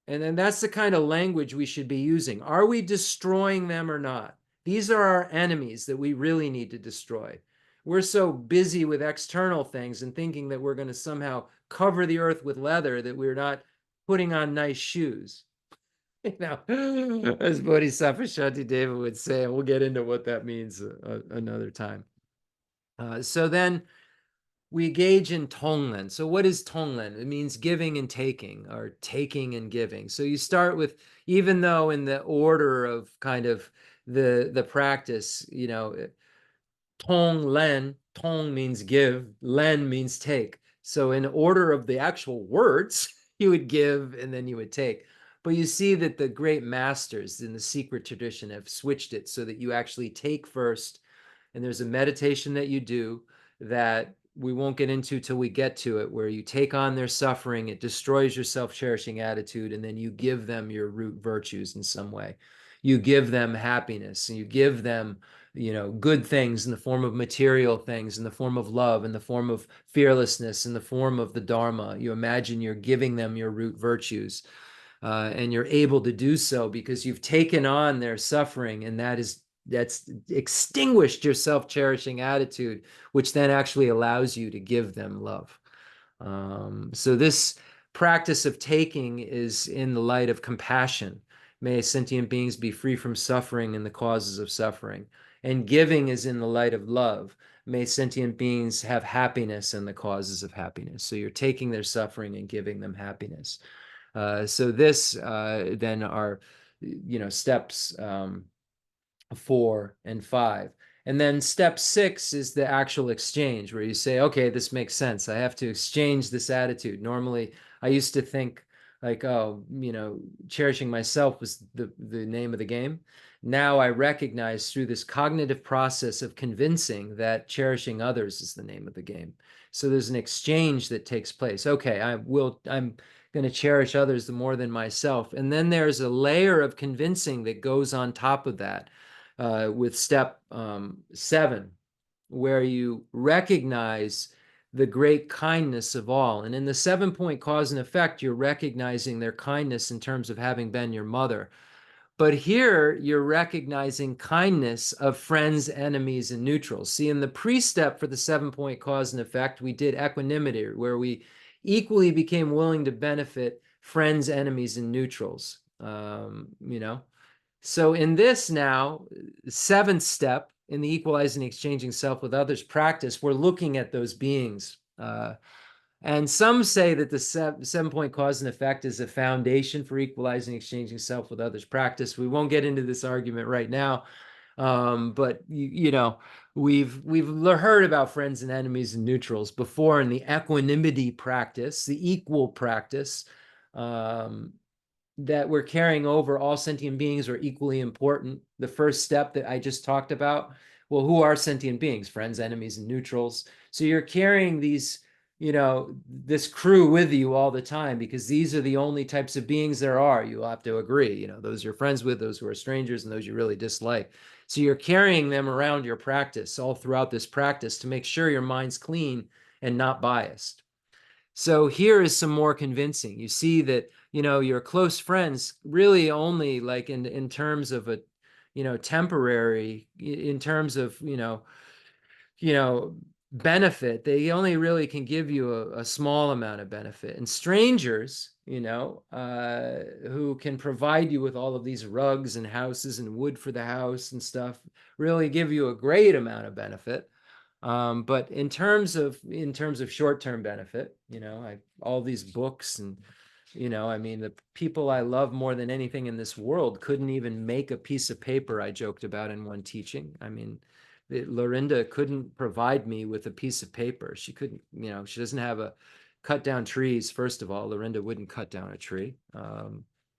And then that's the kind of language we should be using. Are we destroying them or not? These are our enemies that we really need to destroy. We're so busy with external things and thinking that we're going to somehow cover the earth with leather that we're not putting on nice shoes. As Bodhisattva Shantideva would say, and we'll get into what that means another time. So then we engage in Tonglen. So what is Tonglen? It means giving and taking, or taking and giving. So you start with, even though in the order of kind of the practice, Tonglen, Tong means give, Len means take. So in order of the actual words, you would give and then you would take. But you see that the great masters in the secret tradition have switched it so that you actually take first, and there's a meditation that you do that we won't get into till we get to it, where you take on their suffering, it destroys your self-cherishing attitude, and then you give them your root virtues in some way. You give them happiness, and you give them, good things in the form of material things, in the form of love, in the form of fearlessness, in the form of the Dharma. You imagine you're giving them your root virtues, and you're able to do so because you've taken on their suffering, and that's extinguished your self-cherishing attitude, which then actually allows you to give them love. So this practice of taking is in the light of compassion. May sentient beings be free from suffering and the causes of suffering. And giving is in the light of love. May sentient beings have happiness and the causes of happiness. So you're taking their suffering and giving them happiness. So this then are, steps 4 and 5. And then step 6 is the actual exchange, where you say, okay, this makes sense. I have to exchange this attitude. Normally, I used to think like, oh, cherishing myself was the name of the game. Now I recognize through this cognitive process of convincing that cherishing others is the name of the game. So there's an exchange that takes place. Okay, I'm going to cherish others more than myself. And then there's a layer of convincing that goes on top of that with step 7, where you recognize the great kindness of all. And in the 7-point cause and effect, you're recognizing their kindness in terms of having been your mother. But here you're recognizing kindness of friends, enemies, and neutrals. See, in the pre-step for the 7-point cause and effect, we did equanimity, where we equally became willing to benefit friends, enemies, and neutrals. So in this now, 7th step in the equalizing, exchanging self with others practice, we're looking at those beings. And some say that the 7-point cause and effect is a foundation for equalizing, exchanging self with others practice. We won't get into this argument right now, but we've heard about friends and enemies and neutrals before in the equanimity practice, the equal practice, that we're carrying over. All sentient beings are equally important. The first step that I just talked about, well, who are sentient beings? Friends, enemies, and neutrals. So you're carrying these, this crew with you all the time, because these are the only types of beings there are. You'll have to agree, those you're friends with, those who are strangers, and those you really dislike. So you're carrying them around your practice all throughout this practice to make sure your mind's clean and not biased. So here is some more convincing. You see that, your close friends really only, like in terms of a, temporary, in terms of, benefit, they only really can give you a small amount of benefit. And strangers, who can provide you with all of these rugs and houses and wood for the house and stuff, really give you a great amount of benefit. But in terms of short-term benefit, all these books and, the people I love more than anything in this world couldn't even make a piece of paper, I joked about in one teaching. Lorinda couldn't provide me with a piece of paper. She couldn't, she doesn't have a cut down trees. First of all, Lorinda wouldn't cut down a tree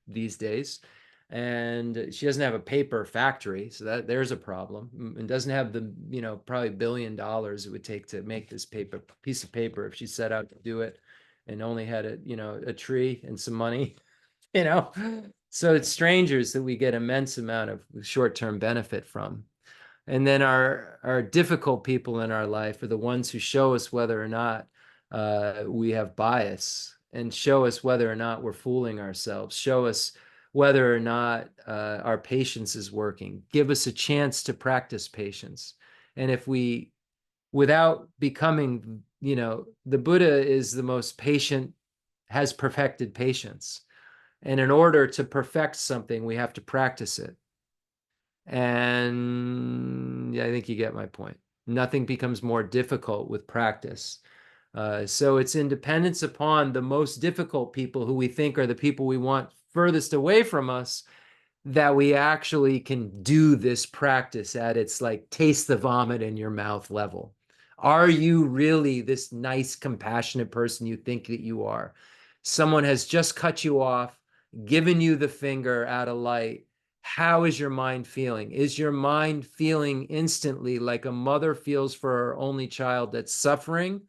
these days. And she doesn't have a paper factory, so there's a problem. And doesn't have the, probably $1 billion it would take to make this piece of paper if she set out to do it, and only had a tree and some money, So it's strangers that we get immense amount of short-term benefit from. And then our difficult people in our life are the ones who show us whether or not we have bias, and show us whether or not we're fooling ourselves, show us whether or not our patience is working, give us a chance to practice patience. And if we, without becoming, the Buddha is the most patient, has perfected patience. And in order to perfect something, we have to practice it. And I think you get my point. Nothing becomes more difficult with practice. So it's in dependence upon the most difficult people, who we think are the people we want furthest away from us, that we actually can do this practice at its like taste the vomit in your mouth level. Are you really this nice, compassionate person you think that you are? Someone has just cut you off, given you the finger out of light. How is your mind feeling? Is your mind feeling instantly like a mother feels for her only child that's suffering?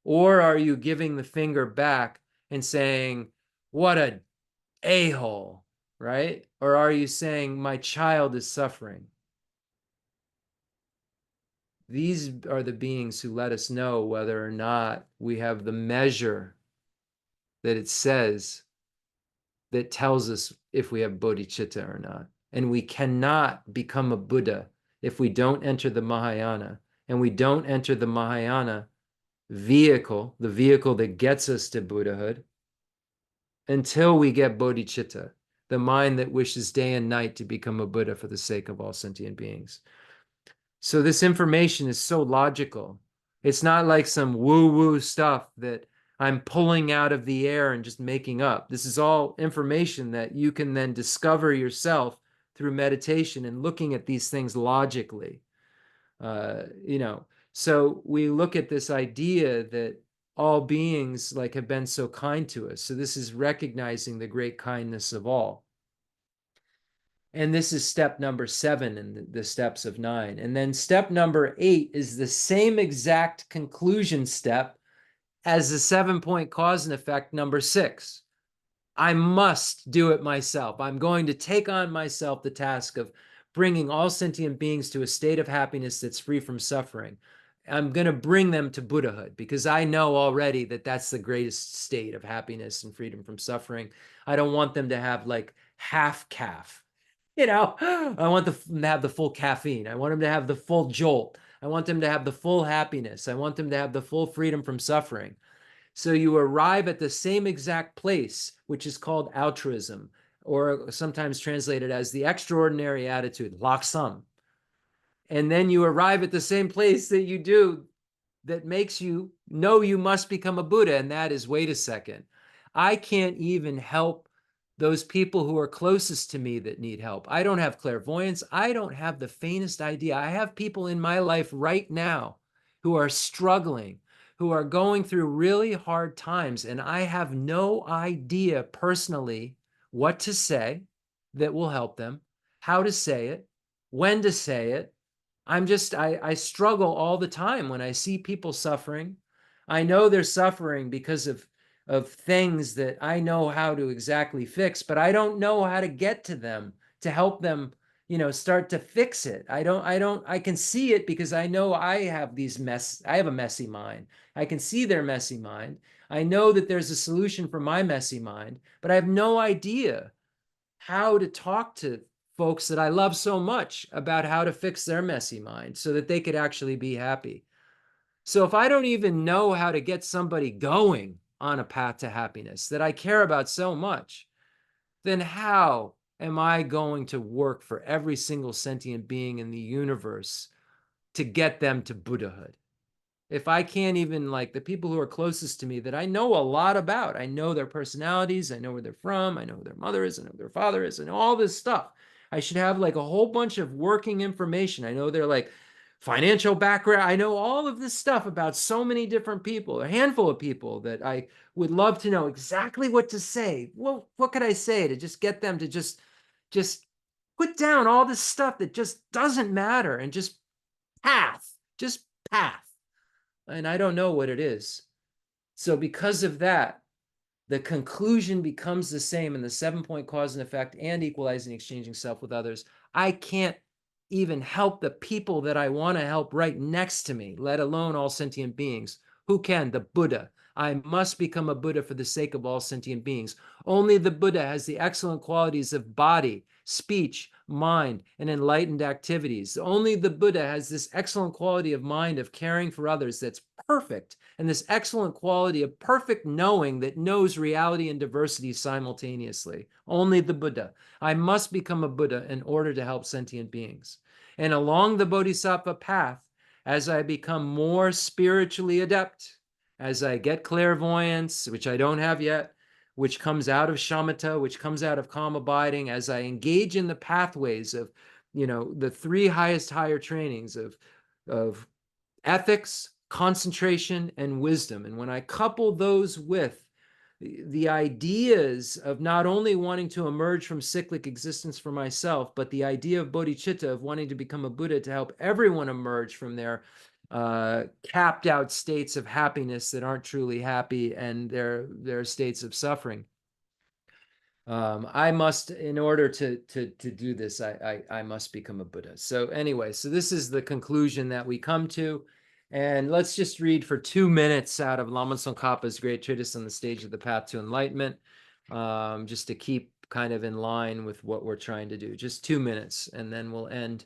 Or are you giving the finger back and saying, what a a-hole, right? Or are you saying, my child is suffering? These are the beings who let us know whether or not we have the measure that it says that tells us if we have bodhicitta or not. And we cannot become a Buddha if we don't enter the Mahayana. And we don't enter the Mahayana vehicle, the vehicle that gets us to Buddhahood, until we get bodhicitta, the mind that wishes day and night to become a Buddha for the sake of all sentient beings. So this information is so logical. It's not like some woo-woo stuff that I'm pulling out of the air and just making up. This is all information that you can then discover yourself through meditation and looking at these things logically. So we look at this idea that all beings like have been so kind to us. So this is recognizing the great kindness of all. And this is step number 7 in the steps of 9. And then step number 8 is the same exact conclusion step as the 7-point cause and effect number 6. I must do it myself. I'm going to take on myself the task of bringing all sentient beings to a state of happiness that's free from suffering. I'm going to bring them to Buddhahood because I know already that that's the greatest state of happiness and freedom from suffering. I don't want them to have like half calf. I want them to have the full caffeine. I want them to have the full jolt. I want them to have the full happiness. I want them to have the full freedom from suffering. So you arrive at the same exact place, which is called altruism, or sometimes translated as the extraordinary attitude, Lobsang. And then you arrive at the same place that you do that makes you know you must become a Buddha, and that is, wait a second, I can't even help those people who are closest to me that need help. I don't have clairvoyance. I don't have the faintest idea. I have people in my life right now who are struggling, who are going through really hard times, and I have no idea personally what to say that will help them, how to say it, when to say it. I struggle all the time when I see people suffering. I know they're suffering because of things that I know how to exactly fix, but I don't know how to get to them to help them, start to fix it. I can see it because I know I have a messy mind. I can see their messy mind. I know that there's a solution for my messy mind, but I have no idea how to talk to folks that I love so much about how to fix their messy mind so that they could actually be happy. So if I don't even know how to get somebody going on a path to happiness that I care about so much, then how am I going to work for every single sentient being in the universe to get them to Buddhahood? If I can't even, like, the people who are closest to me that I know a lot about, I know their personalities, I know where they're from, I know who their mother is, I know who their father is, I know all this stuff. I should have like a whole bunch of working information. I know their like financial background. I know all of this stuff about so many different people, a handful of people that I would love to know exactly what to say. Well, what could I say to just get them to just put down all this stuff that just doesn't matter and just just path. And I don't know what it is. So because of that, the conclusion becomes the same in the 7-point cause and effect and equalizing, exchanging self with others. I can't even help the people that I want to help right next to me, let alone all sentient beings. Who can? The Buddha. I must become a Buddha for the sake of all sentient beings. Only the Buddha has the excellent qualities of body, speech, mind, and enlightened activities. Only the Buddha has this excellent quality of mind of caring for others that's perfect, and this excellent quality of perfect knowing that knows reality and diversity simultaneously. Only the Buddha. I must become a Buddha in order to help sentient beings. And along the Bodhisattva path, as I become more spiritually adept, as I get clairvoyance, which I don't have yet, which comes out of shamatha, which comes out of calm abiding, as I engage in the pathways of, the 3 highest higher trainings of ethics, concentration, and wisdom. And when I couple those with the ideas of not only wanting to emerge from cyclic existence for myself, but the idea of bodhicitta, of wanting to become a Buddha to help everyone emerge from their capped out states of happiness that aren't truly happy and their states of suffering. I must, in order to do this, I must become a Buddha. So anyway, so this is the conclusion that we come to. And let's just read for 2 minutes out of Lama Tsongkhapa's great treatise on the stage of the path to enlightenment, just to keep kind of in line with what we're trying to do. Just 2 minutes, and then we'll end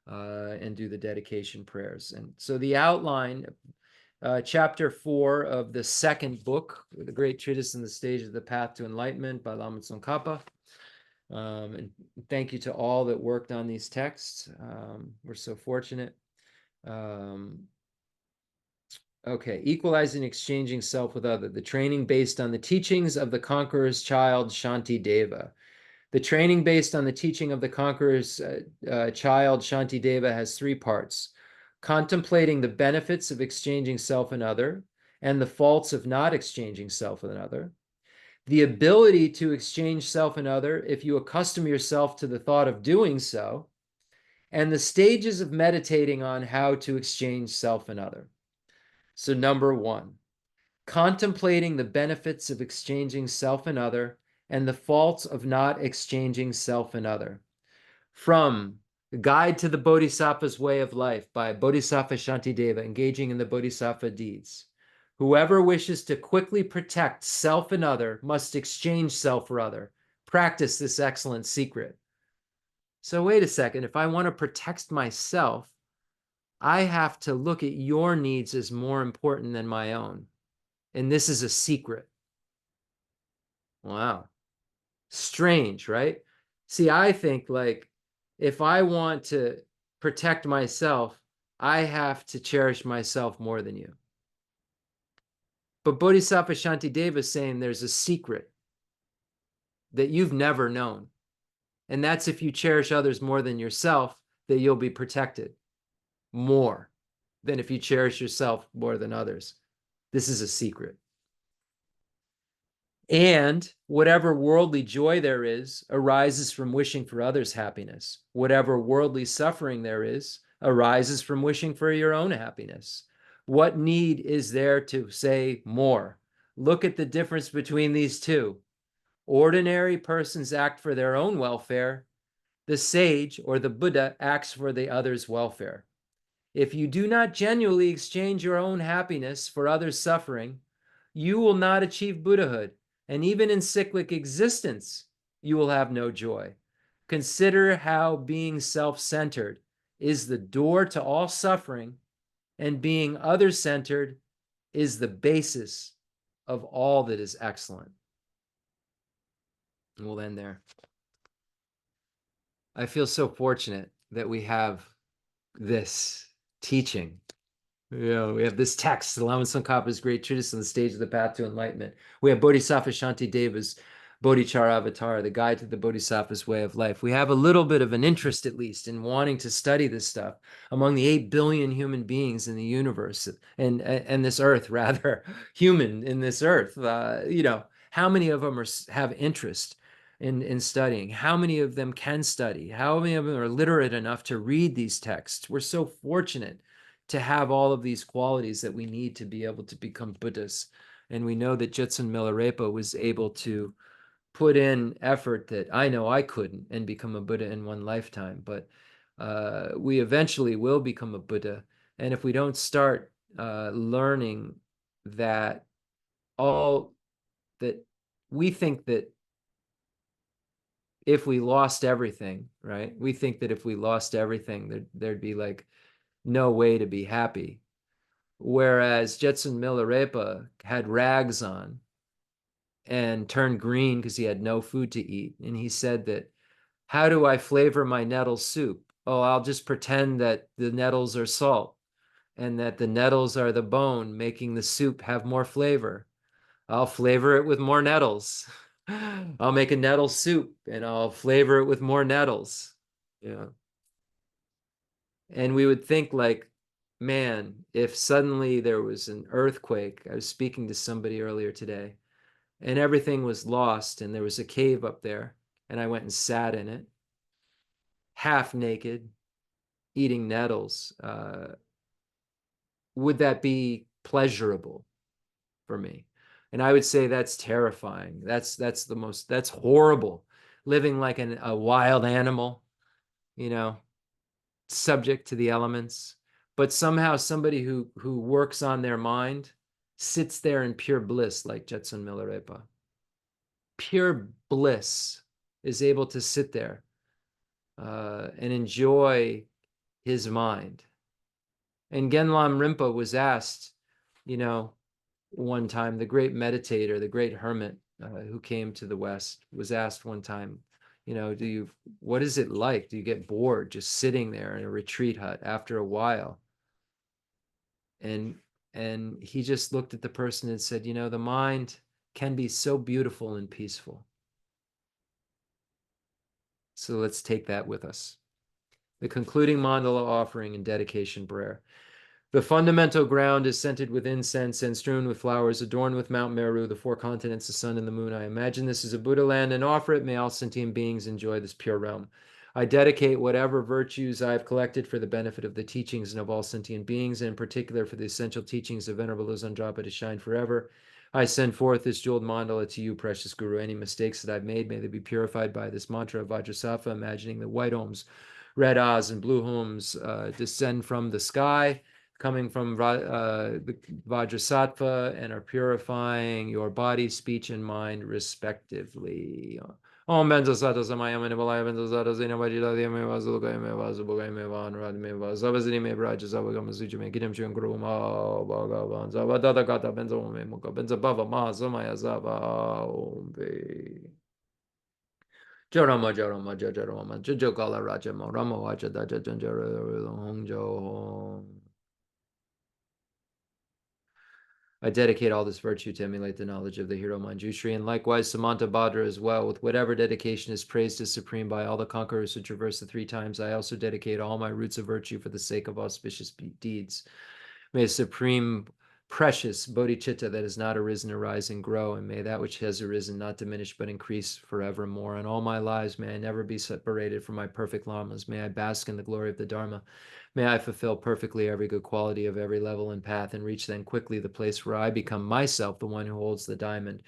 and do the dedication prayers. And so the outline, chapter 4 of the second book, the great treatise on the stage of the path to enlightenment by Lama Tsongkhapa. And thank you to all that worked on these texts. We're so fortunate. Okay, equalizing, exchanging self with other. The training based on the teachings of the conqueror's child, Shantideva. The training based on the teaching of the conqueror's child, Shantideva, has 3 parts: contemplating the benefits of exchanging self and other, and the faults of not exchanging self with another, the ability to exchange self and other if you accustom yourself to the thought of doing so, and the stages of meditating on how to exchange self and other. So number one, contemplating the benefits of exchanging self and other and the faults of not exchanging self and other. From The Guide to the Bodhisattva's Way of Life by Bodhisattva Shantideva, engaging in the Bodhisattva deeds. Whoever wishes to quickly protect self and other must exchange self for other. Practice this excellent secret. So wait a second, if I want to protect myself, I have to look at your needs as more important than my own. And this is a secret. Wow. Strange, right? See, I think like if I want to protect myself, I have to cherish myself more than you. But Bodhisattva Shantideva is saying there's a secret that you've never known. And that's if you cherish others more than yourself, that you'll be protected more than if you cherish yourself more than others. This is a secret. And whatever worldly joy there is arises from wishing for others' happiness. Whatever worldly suffering there is arises from wishing for your own happiness. What need is there to say more? Look at the difference between these two. Ordinary persons act for their own welfare. The sage or the Buddha acts for the other's welfare. If you do not genuinely exchange your own happiness for others' suffering, you will not achieve Buddhahood. And even in cyclic existence, you will have no joy. Consider how being self-centered is the door to all suffering, and being other-centered is the basis of all that is excellent. And we'll end there. I feel so fortunate that we have this teaching. We have this text, the Lama Tsongkhapa's great treatise on the stage of the path to enlightenment. We have Bodhisattva Shantideva's Bodhichara Avatar, the guide to the Bodhisattva's way of life. We have a little bit of an interest, at least, in wanting to study this stuff among the 8 billion human beings in the universe and this earth, rather, human in this earth. How many of them have interest in studying? How many of them can study? How many of them are literate enough to read these texts? We're so fortunate to have all of these qualities that we need to be able to become Buddhas. And we know that Jetsun Milarepa was able to put in effort that I know I couldn't and become a Buddha in one lifetime. But we eventually will become a Buddha. And if we don't start learning that we think that if we lost everything, right? We think that if we lost everything, there'd be like no way to be happy. Whereas Jetsun Milarepa had rags on and turned green because he had no food to eat. And he said that, how do I flavor my nettle soup? Oh, I'll just pretend that the nettles are salt and that the nettles are the bone, making the soup have more flavor. I'll flavor it with more nettles. I'll make a nettle soup and I'll flavor it with more nettles. Yeah. And we would think like, man, if suddenly there was an earthquake, I was speaking to somebody earlier today, and everything was lost, and there was a cave up there, and I went and sat in it, half naked, eating nettles. Would that be pleasurable for me? And I would say that's terrifying. That's horrible. Living like a wild animal, subject to the elements. But somehow somebody who works on their mind sits there in pure bliss, like Jetsun Milarepa. Pure bliss, is able to sit there and enjoy his mind. And Genlam Rinpoche was asked, one time, the great meditator, the great hermit who came to the West, was asked one time, what is it like? Do you get bored just sitting there in a retreat hut after a while? And he just looked at the person and said, the mind can be so beautiful and peaceful. So let's take that with us. The concluding mandala offering and dedication prayer. The fundamental ground is scented with incense and strewn with flowers, adorned with Mount Meru, the four continents, the sun, and the moon. I imagine this is a Buddha land and offer it. May all sentient beings enjoy this pure realm. I dedicate whatever virtues I have collected for the benefit of the teachings and of all sentient beings, and in particular for the essential teachings of Venerable Losang to shine forever. I send forth this jeweled mandala to you, precious Guru. Any mistakes that I've made, may they be purified by this mantra of Vajrasattva, imagining the white homes, red ahs, and blue homes descend from the sky, coming from the Vajrasattva, and are purifying your body, speech, and mind respectively. Om benzo sato samaya mene balaya benzo sato zina vajida the me vazu ga me vazu boga me van rad me vazu zavazini me braja zavaga masuja me gidam chun guru ma baga van zavada gata benzo me muka benzo bava ma samaya zava ombe Jarama Jarama Jajarama Jajokala Rajama Rama Vaja Daja Janjara Hongjo. I dedicate all this virtue to emulate the knowledge of the hero Manjushri, and likewise Samanta Bhadra as well. With whatever dedication is praised as supreme by all the conquerors who traverse the 3 times, I also dedicate all my roots of virtue for the sake of auspicious deeds. May the supreme precious bodhicitta that has not arisen arise and grow, and may that which has arisen not diminish but increase forevermore. In all my lives, may I never be separated from my perfect lamas. May I bask in the glory of the Dharma. May I fulfill perfectly every good quality of every level and path, and reach then quickly the place where I become myself the one who holds the diamond.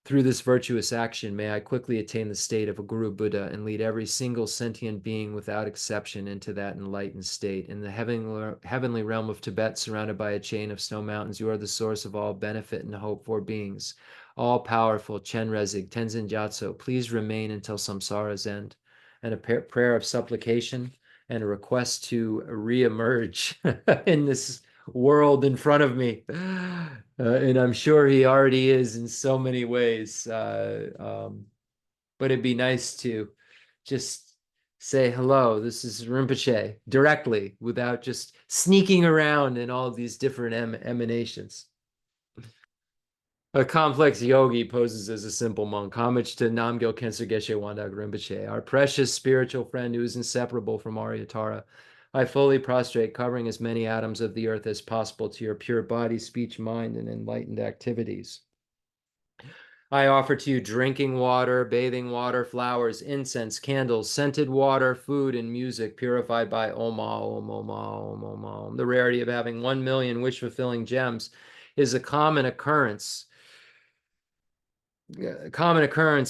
Through this virtuous action, may I quickly attain the state of a Guru Buddha and lead every single sentient being without exception into that enlightened state. In the heavenly realm of Tibet, surrounded by a chain of snow mountains, you are the source of all benefit and hope for beings. All-powerful Chenrezig Tenzin Gyatso, please remain until samsara's end. And a prayer of supplication and a request to re-emerge in this world in front of me. And I'm sure he already is in so many ways. But it'd be nice to just say hello. This is Rinpoche directly without just sneaking around in all of these different emanations. A complex yogi poses as a simple monk. Homage to Namgyal Khensur Geshe Wangdak Rinpoche, our precious spiritual friend who is inseparable from Aryatara. I fully prostrate, covering as many atoms of the earth as possible to your pure body, speech, mind, and enlightened activities. I offer to you drinking water, bathing water, flowers, incense, candles, scented water, food, and music purified by Om, Om, Om, Om, Om, Om. The rarity of having 1 million wish-fulfilling gems is a common occurrence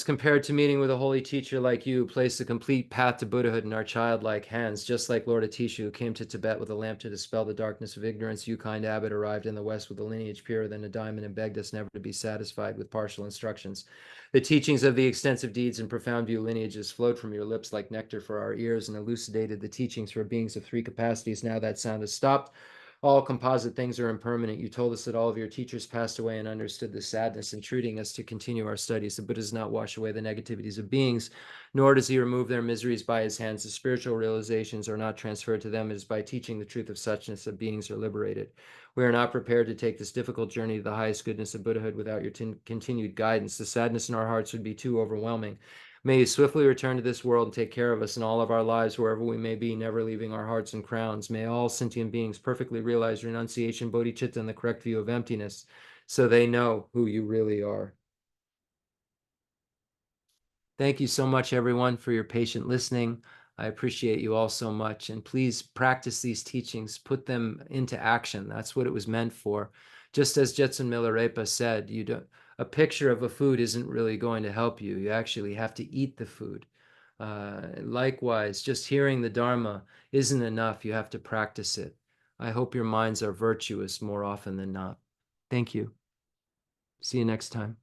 compared to meeting with a holy teacher like you, who placed the complete path to Buddhahood in our childlike hands. Just like Lord Atisha, who came to Tibet with a lamp to dispel the darkness of ignorance, you, kind abbot, arrived in the West with a lineage purer than a diamond and begged us never to be satisfied with partial instructions. The teachings of the extensive deeds and profound view lineages flowed from your lips like nectar for our ears and elucidated the teachings for beings of 3 capacities. Now that sound has stopped. All composite things are impermanent. You told us that all of your teachers passed away and understood the sadness, entreating us to continue our studies. The Buddha does not wash away the negativities of beings, nor does he remove their miseries by his hands. The spiritual realizations are not transferred to them. It is by teaching the truth of suchness that beings are liberated. We are not prepared to take this difficult journey to the highest goodness of Buddhahood without your continued guidance. The sadness in our hearts would be too overwhelming. May you swiftly return to this world and take care of us in all of our lives, wherever we may be, never leaving our hearts and crowns. May all sentient beings perfectly realize renunciation, bodhicitta, and the correct view of emptiness, so they know who you really are. Thank you so much, everyone, for your patient listening. I appreciate you all so much. And please practice these teachings, put them into action. That's what it was meant for. Just as Jetsun Milarepa said, a picture of a food isn't really going to help you. You actually have to eat the food. Likewise, just hearing the Dharma isn't enough. You have to practice it. I hope your minds are virtuous more often than not. Thank you. See you next time.